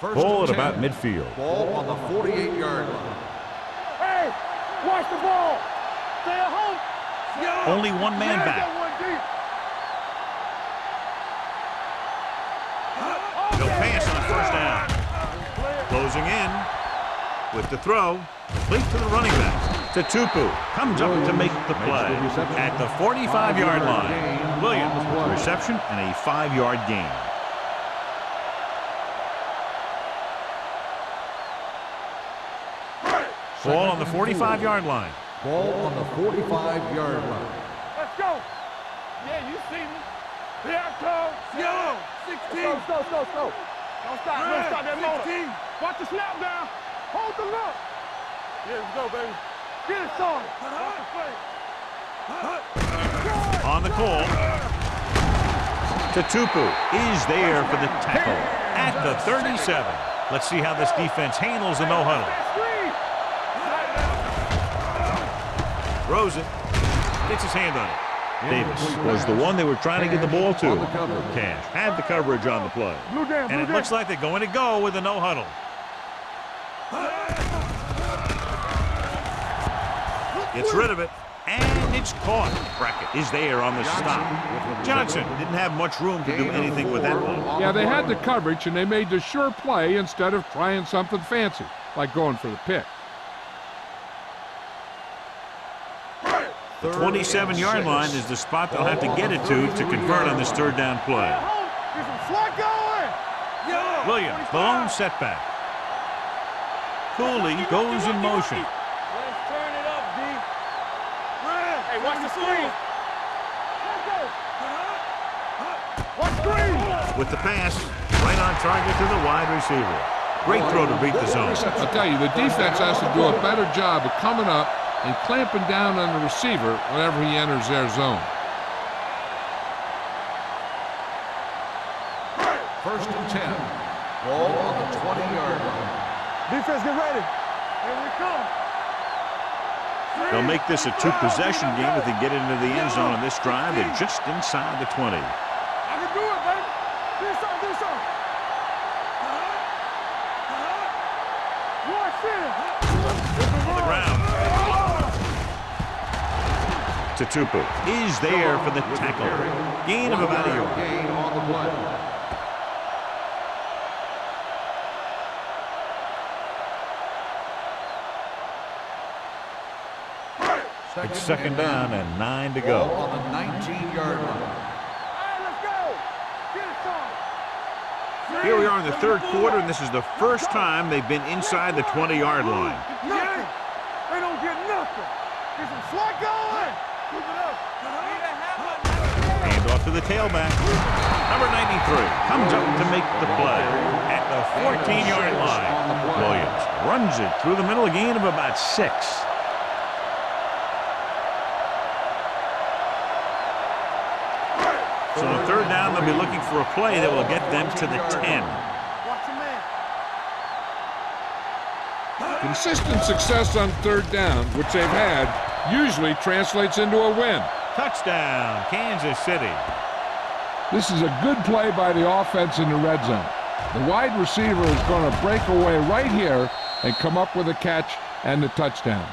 First Ball and at 10. about midfield. Ball on the 48-yard line. Hey, watch the ball. Stay at home. Only one man Yeah, back. get one deep. No pass on first down. Closing in with the throw. Complete to the running back. Tupu comes up to make the play at the 45-yard line. Williams, reception and a 5-yard gain. Ball on the 45-yard line. Ball on the 45-yard line. Let's go. Yeah, you see me. Here I come. Yo, 16. Slow. Don't stop. Don't stop that motor. Watch the snap down. Hold the look. Yeah, let's go, baby. Get it, son. Watch the play. On the call. Tupu is there for the tackle at the 37. Let's see how this defense handles the no-huddle. Throws it. Gets his hand on it. Davis was the one they were trying to get the ball to. Cash had the coverage on the play. And it looks like they're going to go with a no-huddle. Gets rid of it. And it's caught. Brackett is there on the stop. Johnson didn't have much room to do anything with that one. Yeah, they had the coverage, and they made the sure play instead of trying something fancy, like going for the pick. The 27-yard line is the spot they'll have to get it to convert on this third down play. Get some slot going. Williams, the lone setback. Cooley goes in motion. Let's turn it up, D. Hey, watch the screen. Watch screen. With the pass, right on target to the wide receiver. Great throw to beat the zone. I'll tell you, the defense has to do a better job of coming up and clamping down on the receiver whenever he enters their zone. First and 10. Ball on the 20-yard line. Defense, get ready. Here we come. They'll make this a two-possession game if they get into the end zone on this drive. They're just inside the 20. I can do it, baby. Do something. Watch it. On the ground. Tupu is there for the tackle. Gain of about a yard. Gain on the play. It's second down and 9 to Ball go. on the 19-yard line. All right, let's go. Get it, son. Here we are in the third quarter, and this is the first time they've been inside the 20-yard line. Nothing. They don't get nothing. Get some slot going. Keep it up. Hand off to the tailback. Number 93 comes up to make the play at the 14-yard line. Williams runs it through the middle, a gain of about 6. So on third down, they'll be looking for a play that will get them to the 10. Watch your man. Consistent success on third down, which they've had, usually translates into a win. Touchdown, Kansas City. This is a good play by the offense in the red zone. The wide receiver is going to break away right here and come up with a catch and the touchdown.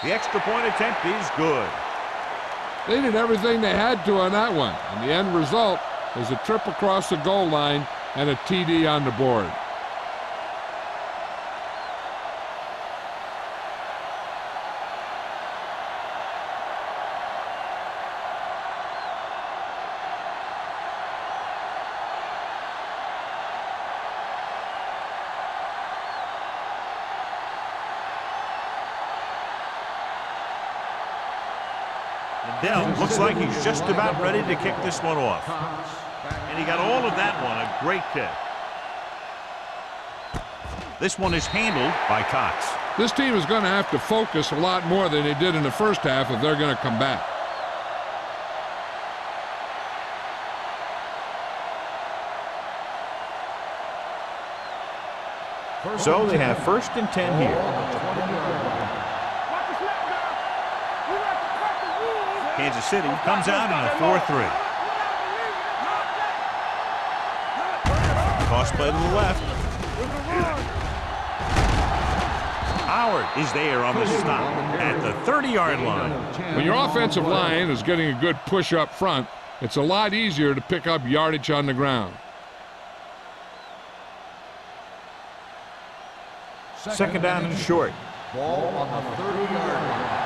The extra point attempt is good. They did everything they had to on that one, and the end result is a trip across the goal line and a TD on the board. Dell looks like he's just about ready to kick this one off. And he got all of that one, a great kick. This one is handled by Cox. This team is going to have to focus a lot more than they did in the first half if they're going to come back. So they have 1st and 10 here. Kansas City comes out in a 4-3. Toss play to the left. Howard is there on the stop at the 30-yard line. When your offensive line is getting a good push up front, it's a lot easier to pick up yardage on the ground. 2nd down and short. Ball on the 30-yard line.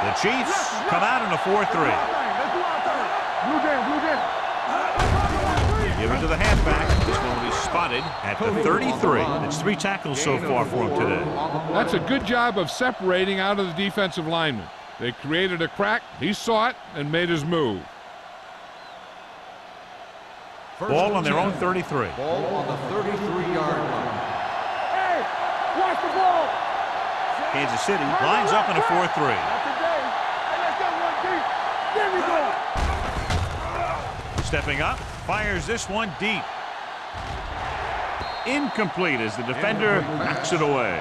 The Chiefs come out in a 4-3. Give it to the halfback. This one will be spotted at the 33. It's 3 tackles so far for him today. That's a good job of separating out of the defensive lineman. They created a crack, he saw it, and made his move. Ball on their own 33. Ball on the 33-yard line. Hey, watch the ball. Kansas City lines up in a 4-3. Not today. Hey, let's get one deep. There we go. Stepping up, fires this one deep. Incomplete as the defender knocks it away.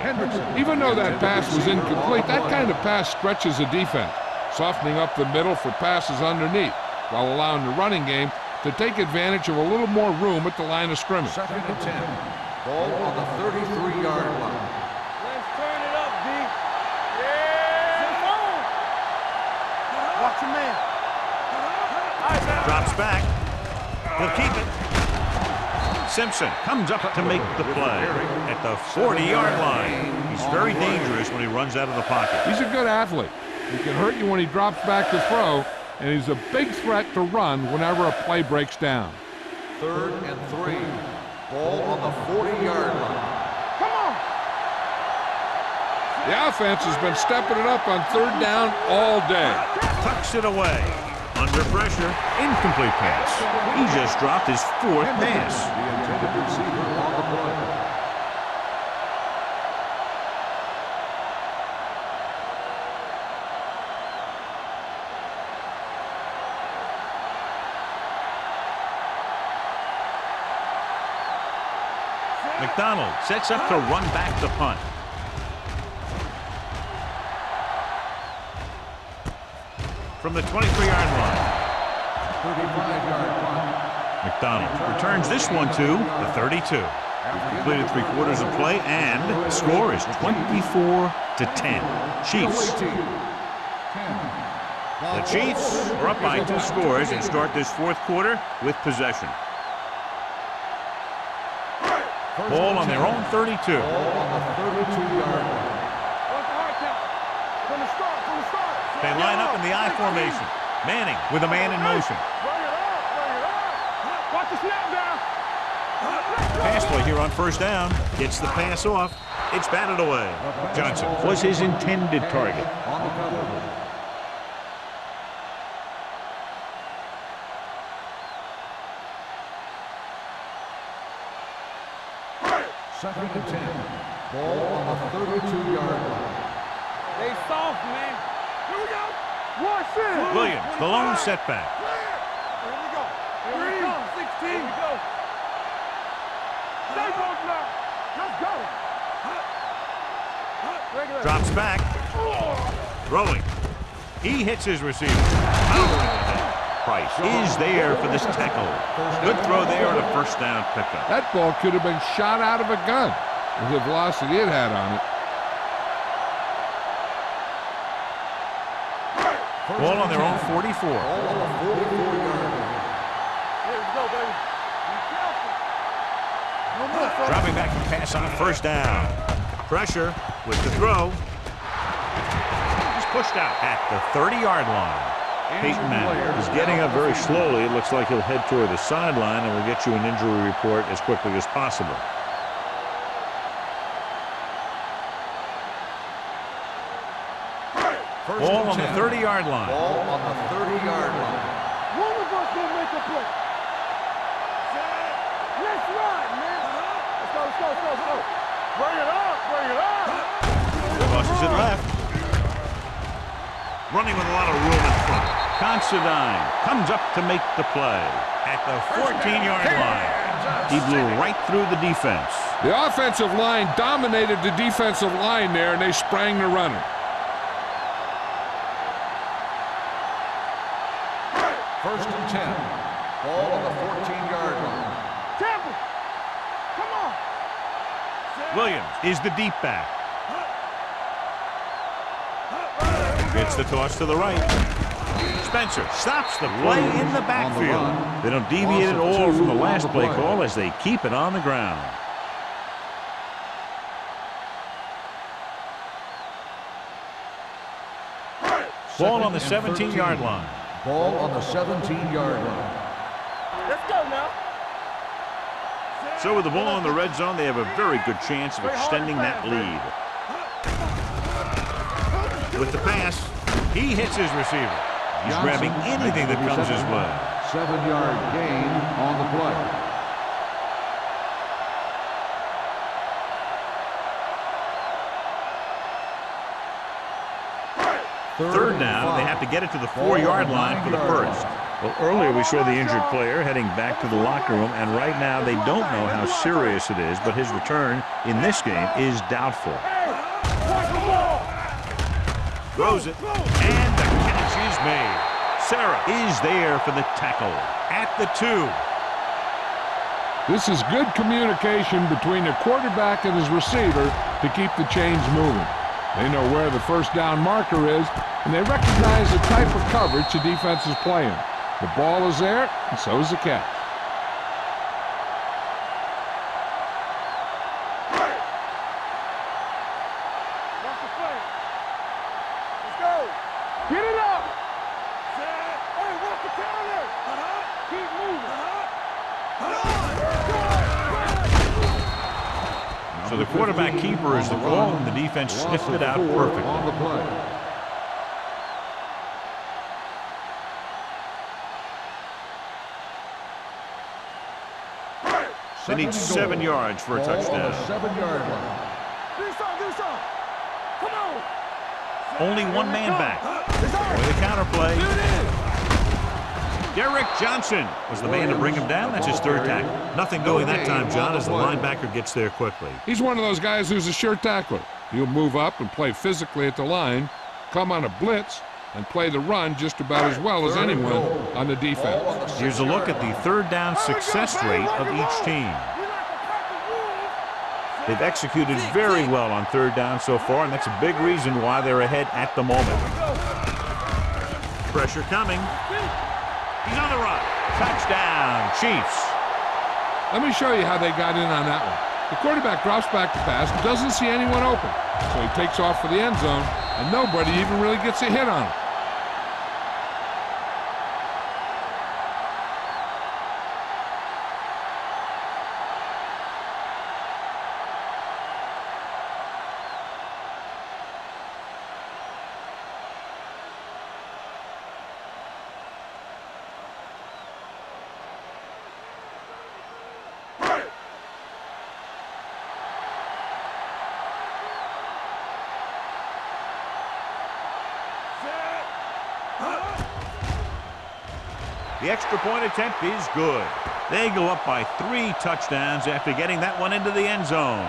Even though that pass was incomplete, that kind of pass stretches a defense, softening up the middle for passes underneath, while allowing the running game to take advantage of a little more room at the line of scrimmage. 2nd and 10. Ball on the 33-yard line. Let's turn it up, D. Yeah. Watch your man. Drops back. He'll keep it. Simpson comes up to make the play at the 40-yard line. He's very dangerous when he runs out of the pocket. He's a good athlete. He can hurt you when he drops back to throw, and he's a big threat to run whenever a play breaks down. 3rd and 3. Ball on the 40-yard line. Come on. The offense has been stepping it up on 3rd down all day. Tucks it away. Under pressure, incomplete pass. He just dropped his 4th pass. The intended receiver on the play. McDonald sets up to run back the punt. From the 23-yard line. 35-yard line. McDonald returns this one to the 32. We've completed 3/4 of play, and the score is 24-10. Chiefs. 10. The Chiefs are up by 2 scores and start this 4th quarter with possession. Ball on their own 32. Ball on the 32-yard line. What's the hard count? From the start. They line up in the I formation. Manning with a man in motion. Bring it up. Watch the snap down. Pass play here on 1st down. Gets the pass off. It's batted away. Johnson was his intended target. On the cover. 2nd and 10. Ball on the 32-yard line. They soft, man. Here we go. Watch it. Williams, the lone setback. Here we go. Here we go. 16. Here we go. Stay both now. Let's go. Regular. Drops back. Throwing. He hits his receiver. Powering ahead. Price is there for this tackle. Good throw there on a 1st down pickup. That ball could have been shot out of a gun with the velocity it had on it. Ball on their own 44. Ball on the 44-yard line. Here we go, baby. Be careful. No more, folks. Dropping back to pass on a first down. Pressure with the throw. He's pushed out at the 30-yard line. Peyton Manning is getting up very slowly. It looks like he'll head toward the sideline, and we'll get you an injury report as quickly as possible. Ball on the 30-yard line. Ball on the 30-yard line. One of us gonna make a play. Let's ride, man. Let's go, let's go, let's go, let's go. Bring it up, bring it up. Crosses it left. Running with a lot of room in front. Considine comes up to make the play at the 14-yard line. He blew right through the defense. The offensive line dominated the defensive line there, and they sprang the runner. First and 10. Ball on the 14-yard line. Temple, come on. Williams is the deep back. Gets the toss to the right. Spencer stops the play in the backfield. They don't deviate at all from the last play call as they keep it on the ground. Ball on the 17-yard line. Ball on the 17-yard line. Let's go now. So with the ball in the red zone, they have a very good chance of extending that lead. With the pass, he hits his receiver. He's grabbing anything that comes his way. 7-yard gain on the play. Third down, they have to get it to the 4-yard line for the first. Well, earlier we saw the injured player heading back to the locker room, and right now they don't know how serious it is, but his return in this game is doubtful. Throws it, and the catch is made. Sarah is there for the tackle at the 2. This is good communication between the quarterback and his receiver to keep the chains moving. They know where the first down marker is, and they recognize the type of coverage the defense is playing. The ball is there, and so is the catch. Watch the play. Let's go. Get it up. Hey, watch the counter. Keep moving. So the quarterback keeper is the call, and the defense sniffed it out perfectly. On the play. They need 7 yards for a Ball on touchdown. the 7-yard line. Do something. Come on. Only one man back. With a counterplay. Derek Johnson was the man to bring him down. That's his third tackle. Nothing doing that time, John, as the linebacker gets there quickly. He's one of those guys who's a sure tackler. He'll move up and play physically at the line, come on a blitz, and play the run just about as well as anyone on the defense. Here's a look at the third down success rate of each team. They've executed very well on third down so far, and that's a big reason why they're ahead at the moment. Pressure coming. He's on the run. Touchdown, Chiefs. Let me show you how they got in on that one. The quarterback drops back to pass, doesn't see anyone open, so he takes off for the end zone, and nobody even really gets a hit on him. The extra point attempt is good. They go up by 3 touchdowns after getting that one into the end zone.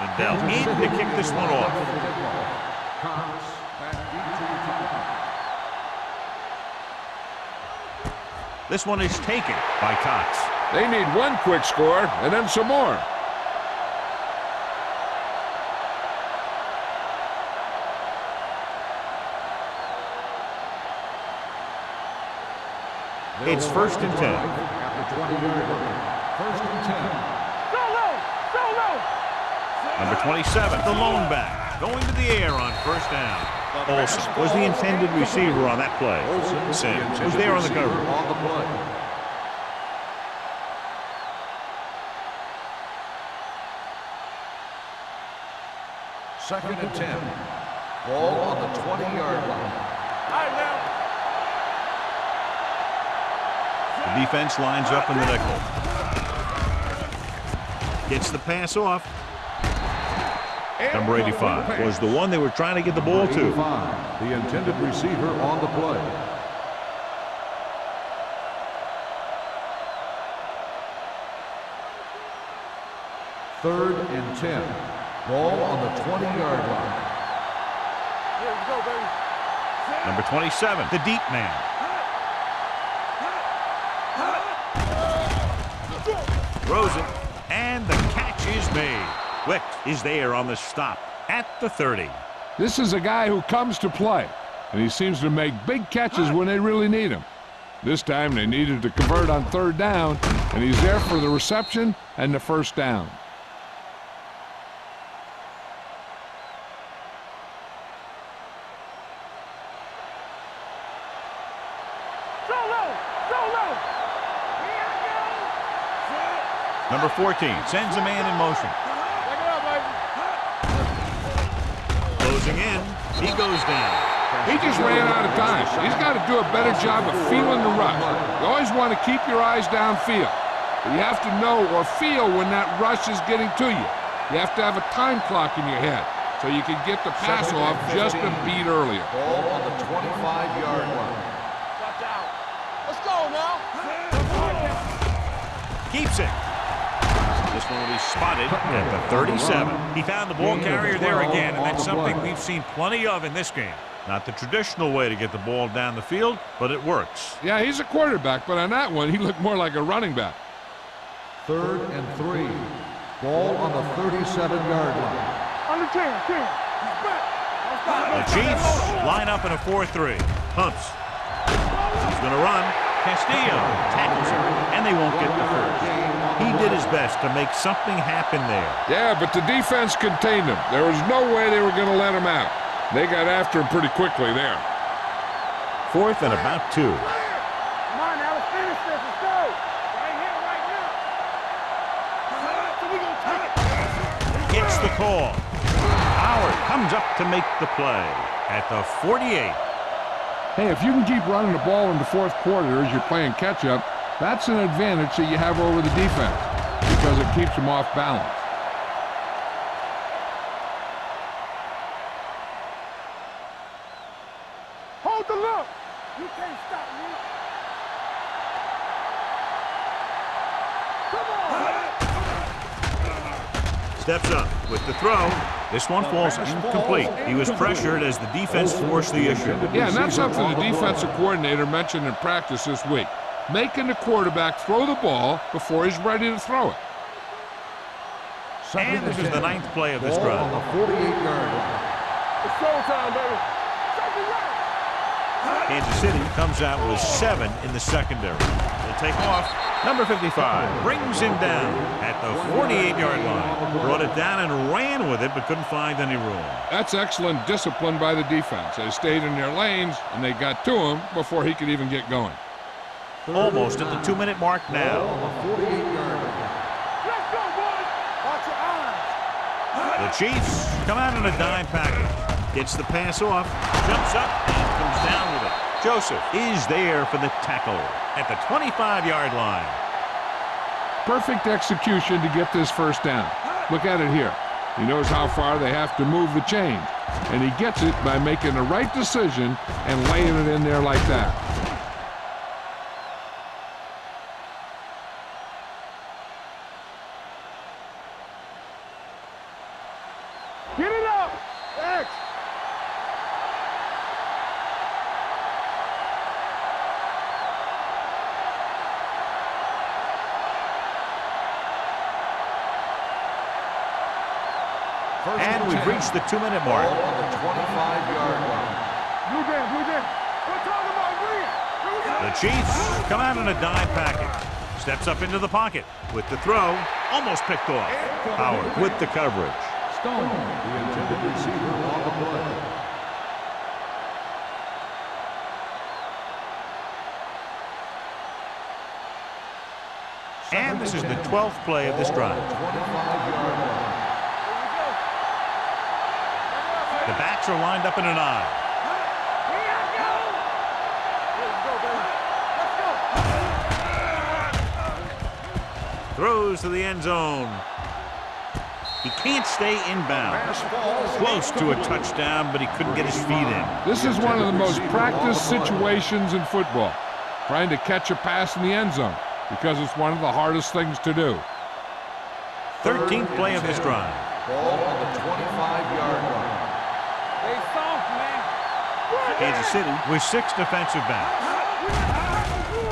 Lindell in to kick this one off. Cox back into return. This one is taken by Cox. They need one quick score and then some more. It's 1st and 10. At the 20-yard line. 1st and 10. Number 27, the lone back, going to the air on 1st down. Olsen was the intended receiver on that play. Sims was there on the cover. On the play. Second and 10. Ball on the 20-yard line. The defense lines up in the nickel. Gets the pass off. Number 85 was the one they were trying to get the ball to. 85, the intended receiver on the play. Third and 10. Ball on the 20-yard line. Number 27, the deep man. Throws it, and the catch is made. Wick is there on the stop at the 30. This is a guy who comes to play, and he seems to make big catches when they really need him. This time they needed to convert on 3rd down, and he's there for the reception and the 1st down. Number 14 sends a man in motion. Closing in, he goes down. He just ran out of time. He's got to do a better job of feeling the rush. You always want to keep your eyes downfield, but you have to know or feel when that rush is getting to you. You have to have a time clock in your head so you can get the pass off just a beat earlier. Ball on the 25-yard line. Let's go now. Keeps it. This one will be spotted at the 37. He found the ball carrier there again, and that's something we've seen plenty of in this game. Not the traditional way to get the ball down the field, but it works. Yeah, he's a quarterback, but on that one, he looked more like a running back. 3rd and 3. Ball on the 37-yard line. Under 10. The Chiefs line up in a 4-3. Pumps. He's going to run. Castillo tackles him, and they won't get the first. He did his best to make something happen there. Yeah, but the defense contained him. There was no way they were going to let him out. They got after him pretty quickly there. 4th and about 2. Come on now, let's finish this. Let's go. Right here, right now. So we gonna take it. Gets the call. Howard comes up to make the play at the 48. Hey, if you can keep running the ball in the 4th quarter as you're playing catch-up, that's an advantage that you have over the defense because it keeps them off balance. Hold the look. You can't stop me. Come on. Steps up with the throw. This one falls incomplete. He was pressured as the defense forced the issue. Yeah, and that's something the defensive coordinator mentioned in practice this week. Making the quarterback throw the ball before he's ready to throw it. And this is the 9th play of this Ball drive. on the 48-yard line. It's showtime, baby. Kansas City comes out with 7 in the secondary. They'll take off. Number 55 brings him down at the 48-yard line. Brought it down and ran with it, but couldn't find any room. That's excellent discipline by the defense. They stayed in their lanes, and they got to him before he could even get going. Almost at the 2-minute mark now. On the 48-yard line. Let's go, boys. Watch your eyes. The Chiefs come out in a dime package. Gets the pass off, jumps up, and comes down with it. Joseph is there for the tackle at the 25-yard line. Perfect execution to get this 1st down. Look at it here. He knows how far they have to move the chain, and he gets it by making the right decision and laying it in there like that. Get it up. X. And we've reached the 2-minute mark. Ball on the 25-yard line. Blue jam, blue jam. We're talking about green. The Chiefs come out in a dime package. Steps up into the pocket with the throw. Almost picked off. Howard with the coverage. Stone, the intended receiver on the play. And this is the 12th play of this drive. 25-yard line. The backs are lined up in an I. Throws to the end zone. He can't stay inbounds. Close to a touchdown, but he couldn't get his feet in. This is one of the most practiced situations in football, trying to catch a pass in the end zone, because it's one of the hardest things to do. 13th play of this drive. Ball on the 25-yard line. They soft, man. Kansas City with 6 defensive backs.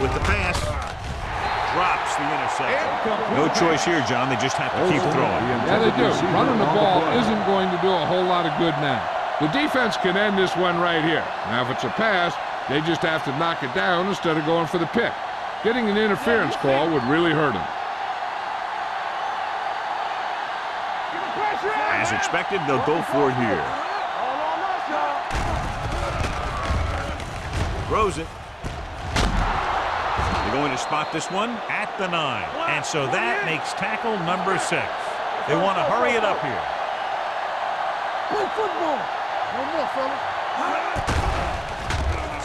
With the pass, drops the interception. No choice here, John. They just have to keep throwing. Yeah, they do. Running the ball isn't going to do a whole lot of good now. The defense can end this one right here. Now, if it's a pass, they just have to knock it down instead of going for the pick. Getting an interference call would really hurt them. As expected, they'll go for it here. Throws it. They're going to spot this one at the 9. And so that makes tackle number 6. They want to hurry it up here. Play football. No more, fella.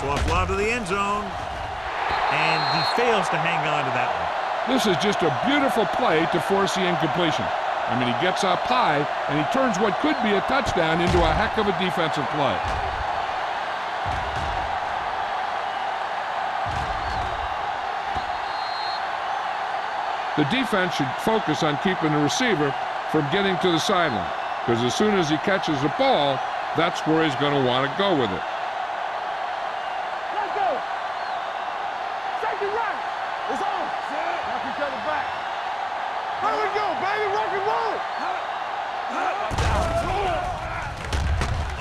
Soft lob to the end zone. And he fails to hang on to that one. This is just a beautiful play to force the incompletion. I mean, he gets up high, and he turns what could be a touchdown into a heck of a defensive play. The defense should focus on keeping the receiver from getting to the sideline, because as soon as he catches the ball, that's where he's going to want to go with it. Let's go. Safety right. It's on. Knock each other back. Here we go, baby. Rock and roll.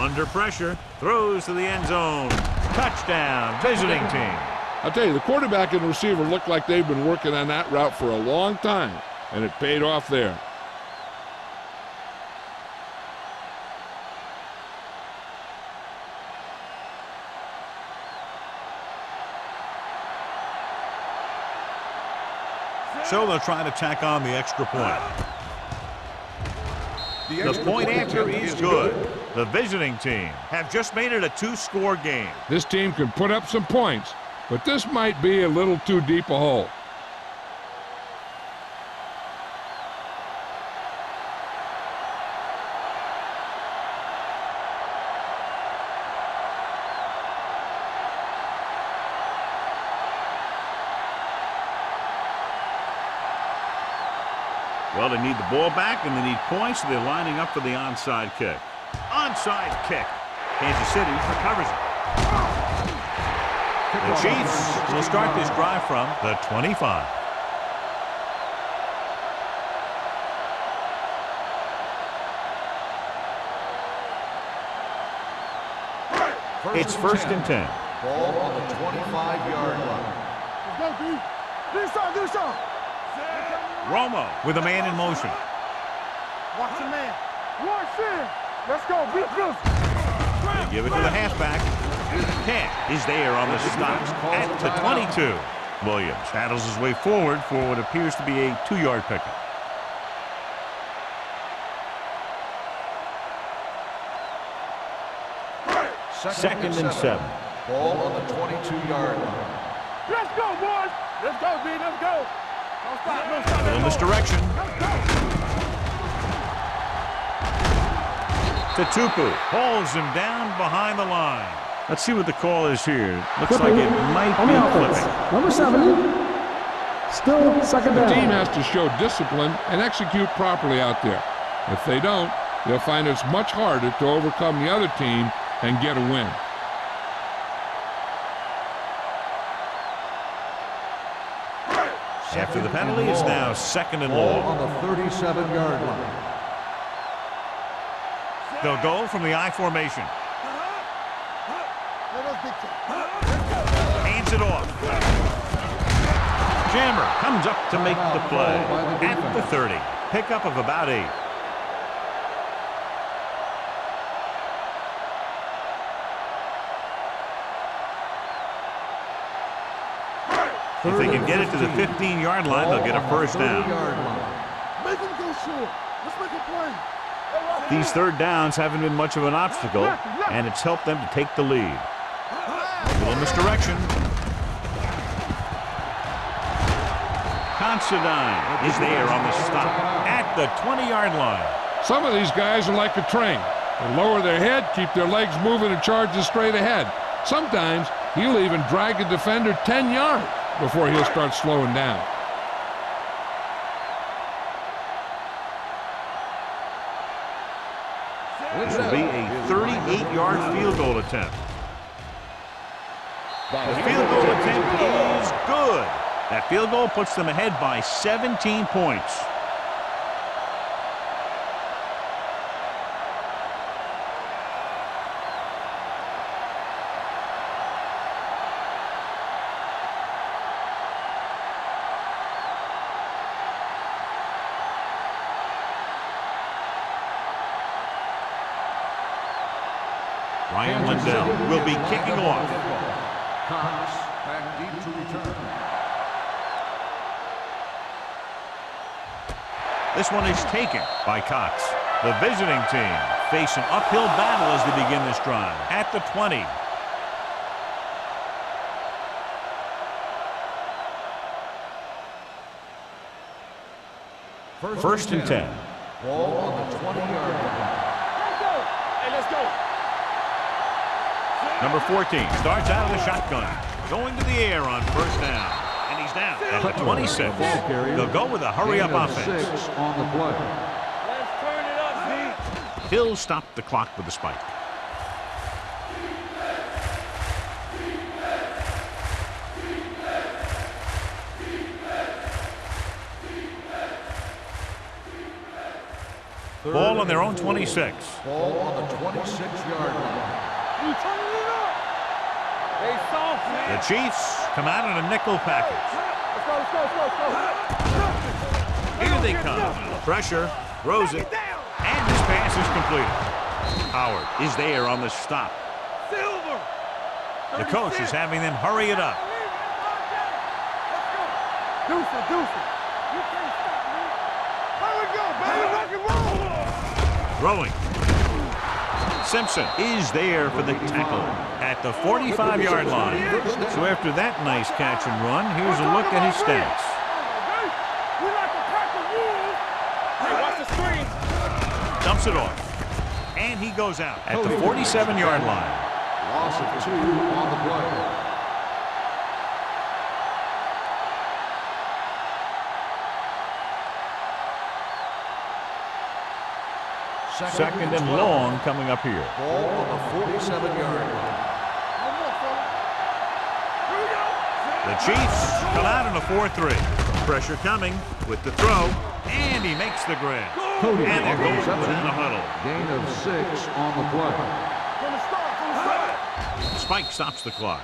Under pressure, throws to the end zone. Touchdown, visiting team. I'll tell you, the quarterback and the receiver look like they've been working on that route for a long time, and it paid off there. So they'll try to tack on the extra point. The point after is good. The visiting team have just made it a 2-score game. This team can put up some points, but this might be a little too deep a hole. Well, they need the ball back and they need points, so they're lining up for the onside kick. Onside kick. Kansas City recovers it. The Chiefs will start this drive from the 25. It's 1st and 10. Ball on the 25-yard line. Let's go, D. Do something. Romo with a man in motion. Watch the man. Watch him. Let's go. Beat this. They give it to the halfback. Camp is there on the stop at the 22. Williams battles his way forward for what appears to be a 2-yard pickup. Second and 7. Ball on the 22-yard line. Let's go, boys. Let's go, D. Let's go. Don't stop. Don't stop. In this direction. Tupu holds him down behind the line. Let's see what the call is here. Looks like it might on the be offense. clipping. Number 7. Still second The down. team has to show discipline and execute properly out there. If they don't, they'll find it's much harder to overcome the other team and get a win. After the penalty, it's now 2nd and Ball long. on the 37-yard line. They'll go from the I formation. Hands it off. Jammer comes up to make the play at the 30. Pickup of about 8. If they can get it to the 15-yard line, they'll get a first down. Make him go short. Let's make a play. These third downs haven't been much of an obstacle, and it's helped them to take the lead. A little misdirection. Considine is there on the stop at the 20-yard line. Some of these guys are like a train. They lower their head, keep their legs moving, and charge straight ahead. Sometimes he'll even drag a defender 10 yards before he'll start slowing down. This will be a 38-yard field goal attempt. The field goal attempt is good. That field goal puts them ahead by 17 points. Ryan Lindell will be kicking off. Cox back deep to return. This one is taken by Cox. The visiting team face an uphill battle as they begin this drive at the 20. First and 10. Ball on the 20-yard line. Hey, let's go. Number 14 starts out of the shotgun, going to the air on first down. And he's down at the 26. They'll go with a hurry-up Gain of offense. 6 on the play. Let's turn it up, Z. Hill stopped the clock with a spike. Ball on their own 26. Ball on the 26-yard line. You turning it up. They soft, man. The Chiefs come out in a nickel package. Let's go, let's go, let's go, let's go. Here they come. Pressure, throws it, and this pass is completed. Howard is there on the stop. Silver. The coach is having them hurry it up. Deuce it, deuce it. You can't stop me. Here we go, baby. Rock and roll. Throwing. Simpson is there for the tackle at the 45-yard line. So after that nice catch and run, here's a look at his stats. We like to crack the rules. Hey, watch the screen. Dumps it off. And he goes out at the 47-yard line. Loss of 2 on the play. Second and long coming up here. Ball on the 47-yard line. The Chiefs come out in a 4-3. Pressure coming with the throw, and he makes the grab. Cody And they're on the going in 17. the huddle. Gain of 6 on the play. From the start, from the start. Spike stops the clock.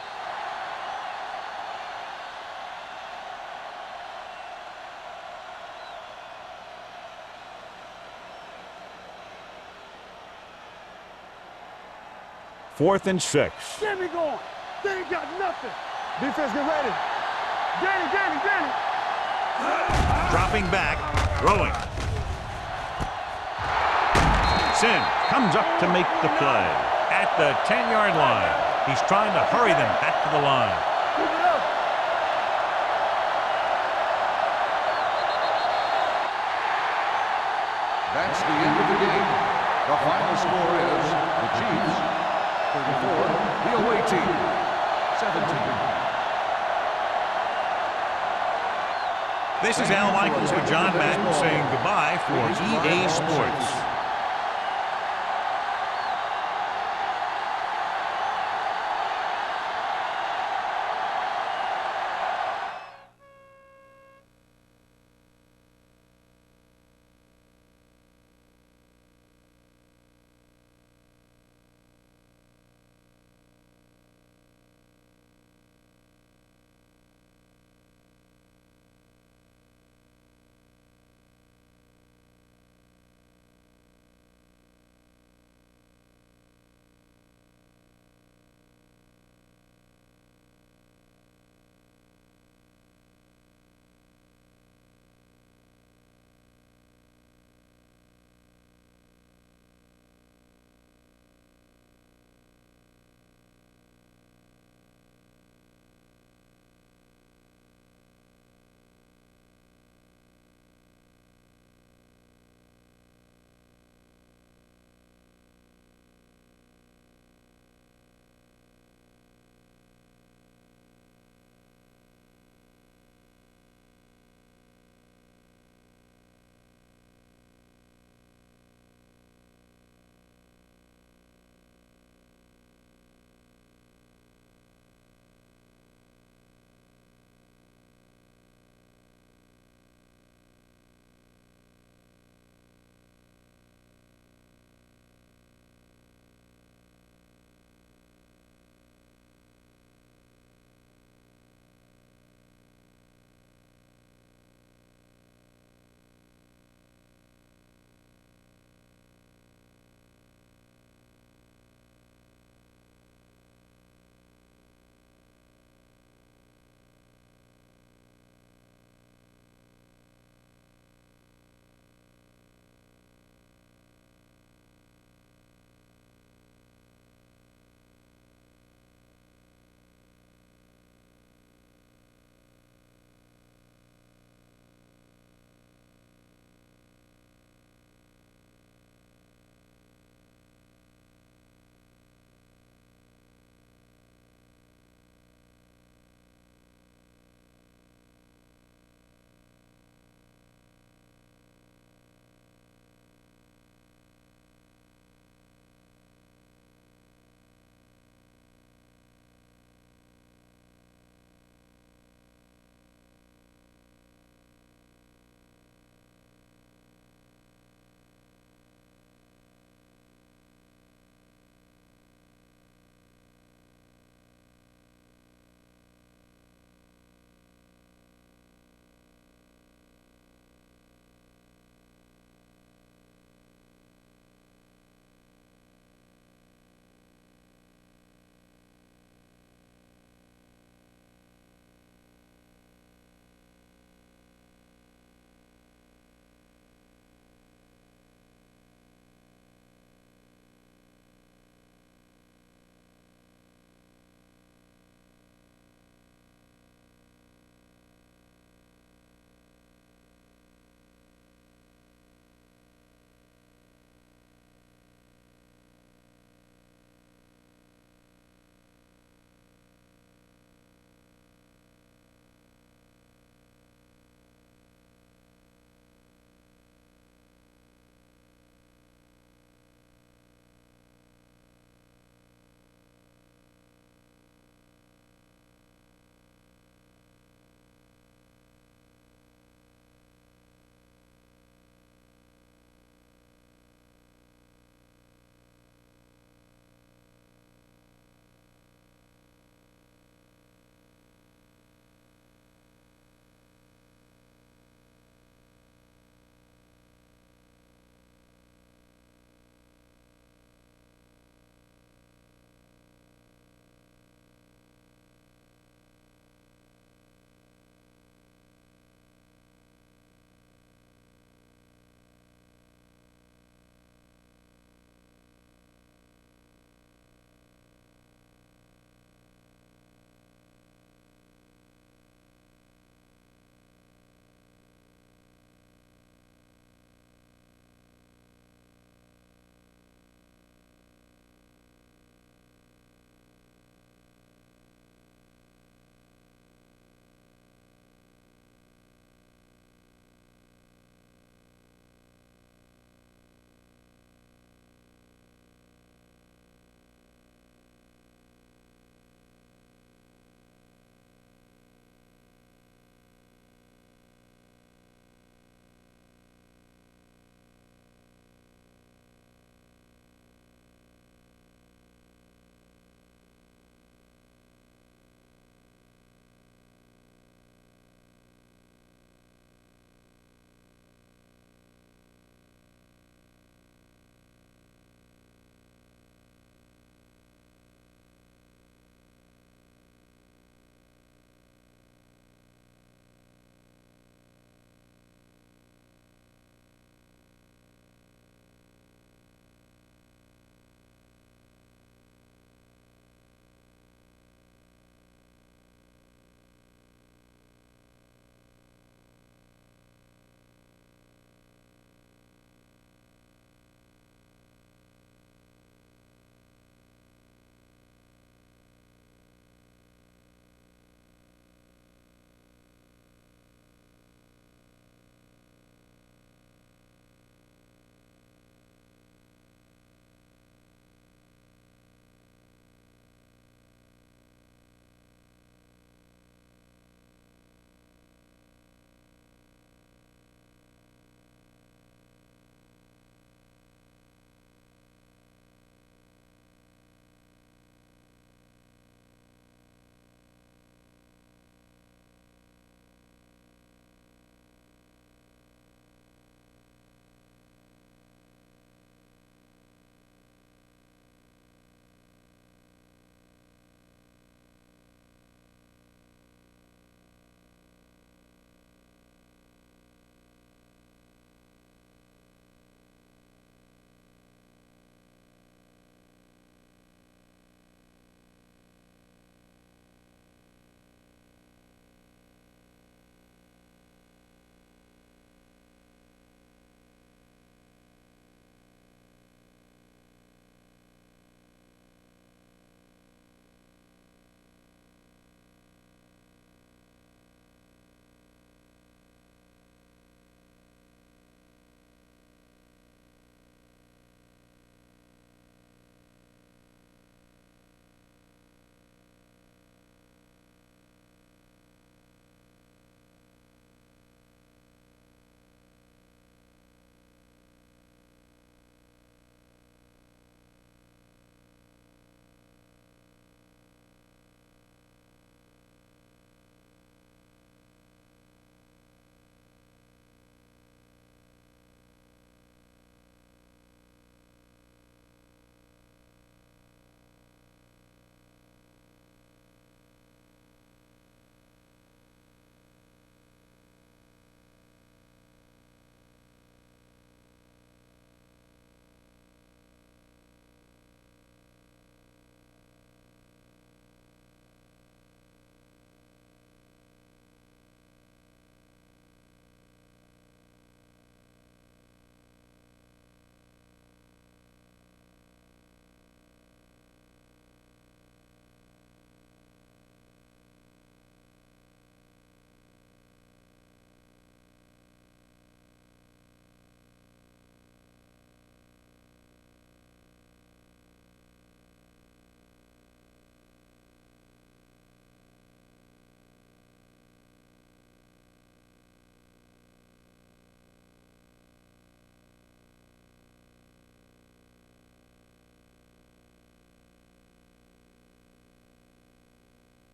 Fourth and 6. Get me going. They ain't got nothing. Defense, get ready. Danny. Dropping back, throwing. Sin comes up to make the play at the 10-yard line. He's trying to hurry them back to the line. Keep it up. That's the end of the game. The final score is the Chiefs 34, the away team 17. This is Al Michaels with John Madden saying goodbye for EA Sports.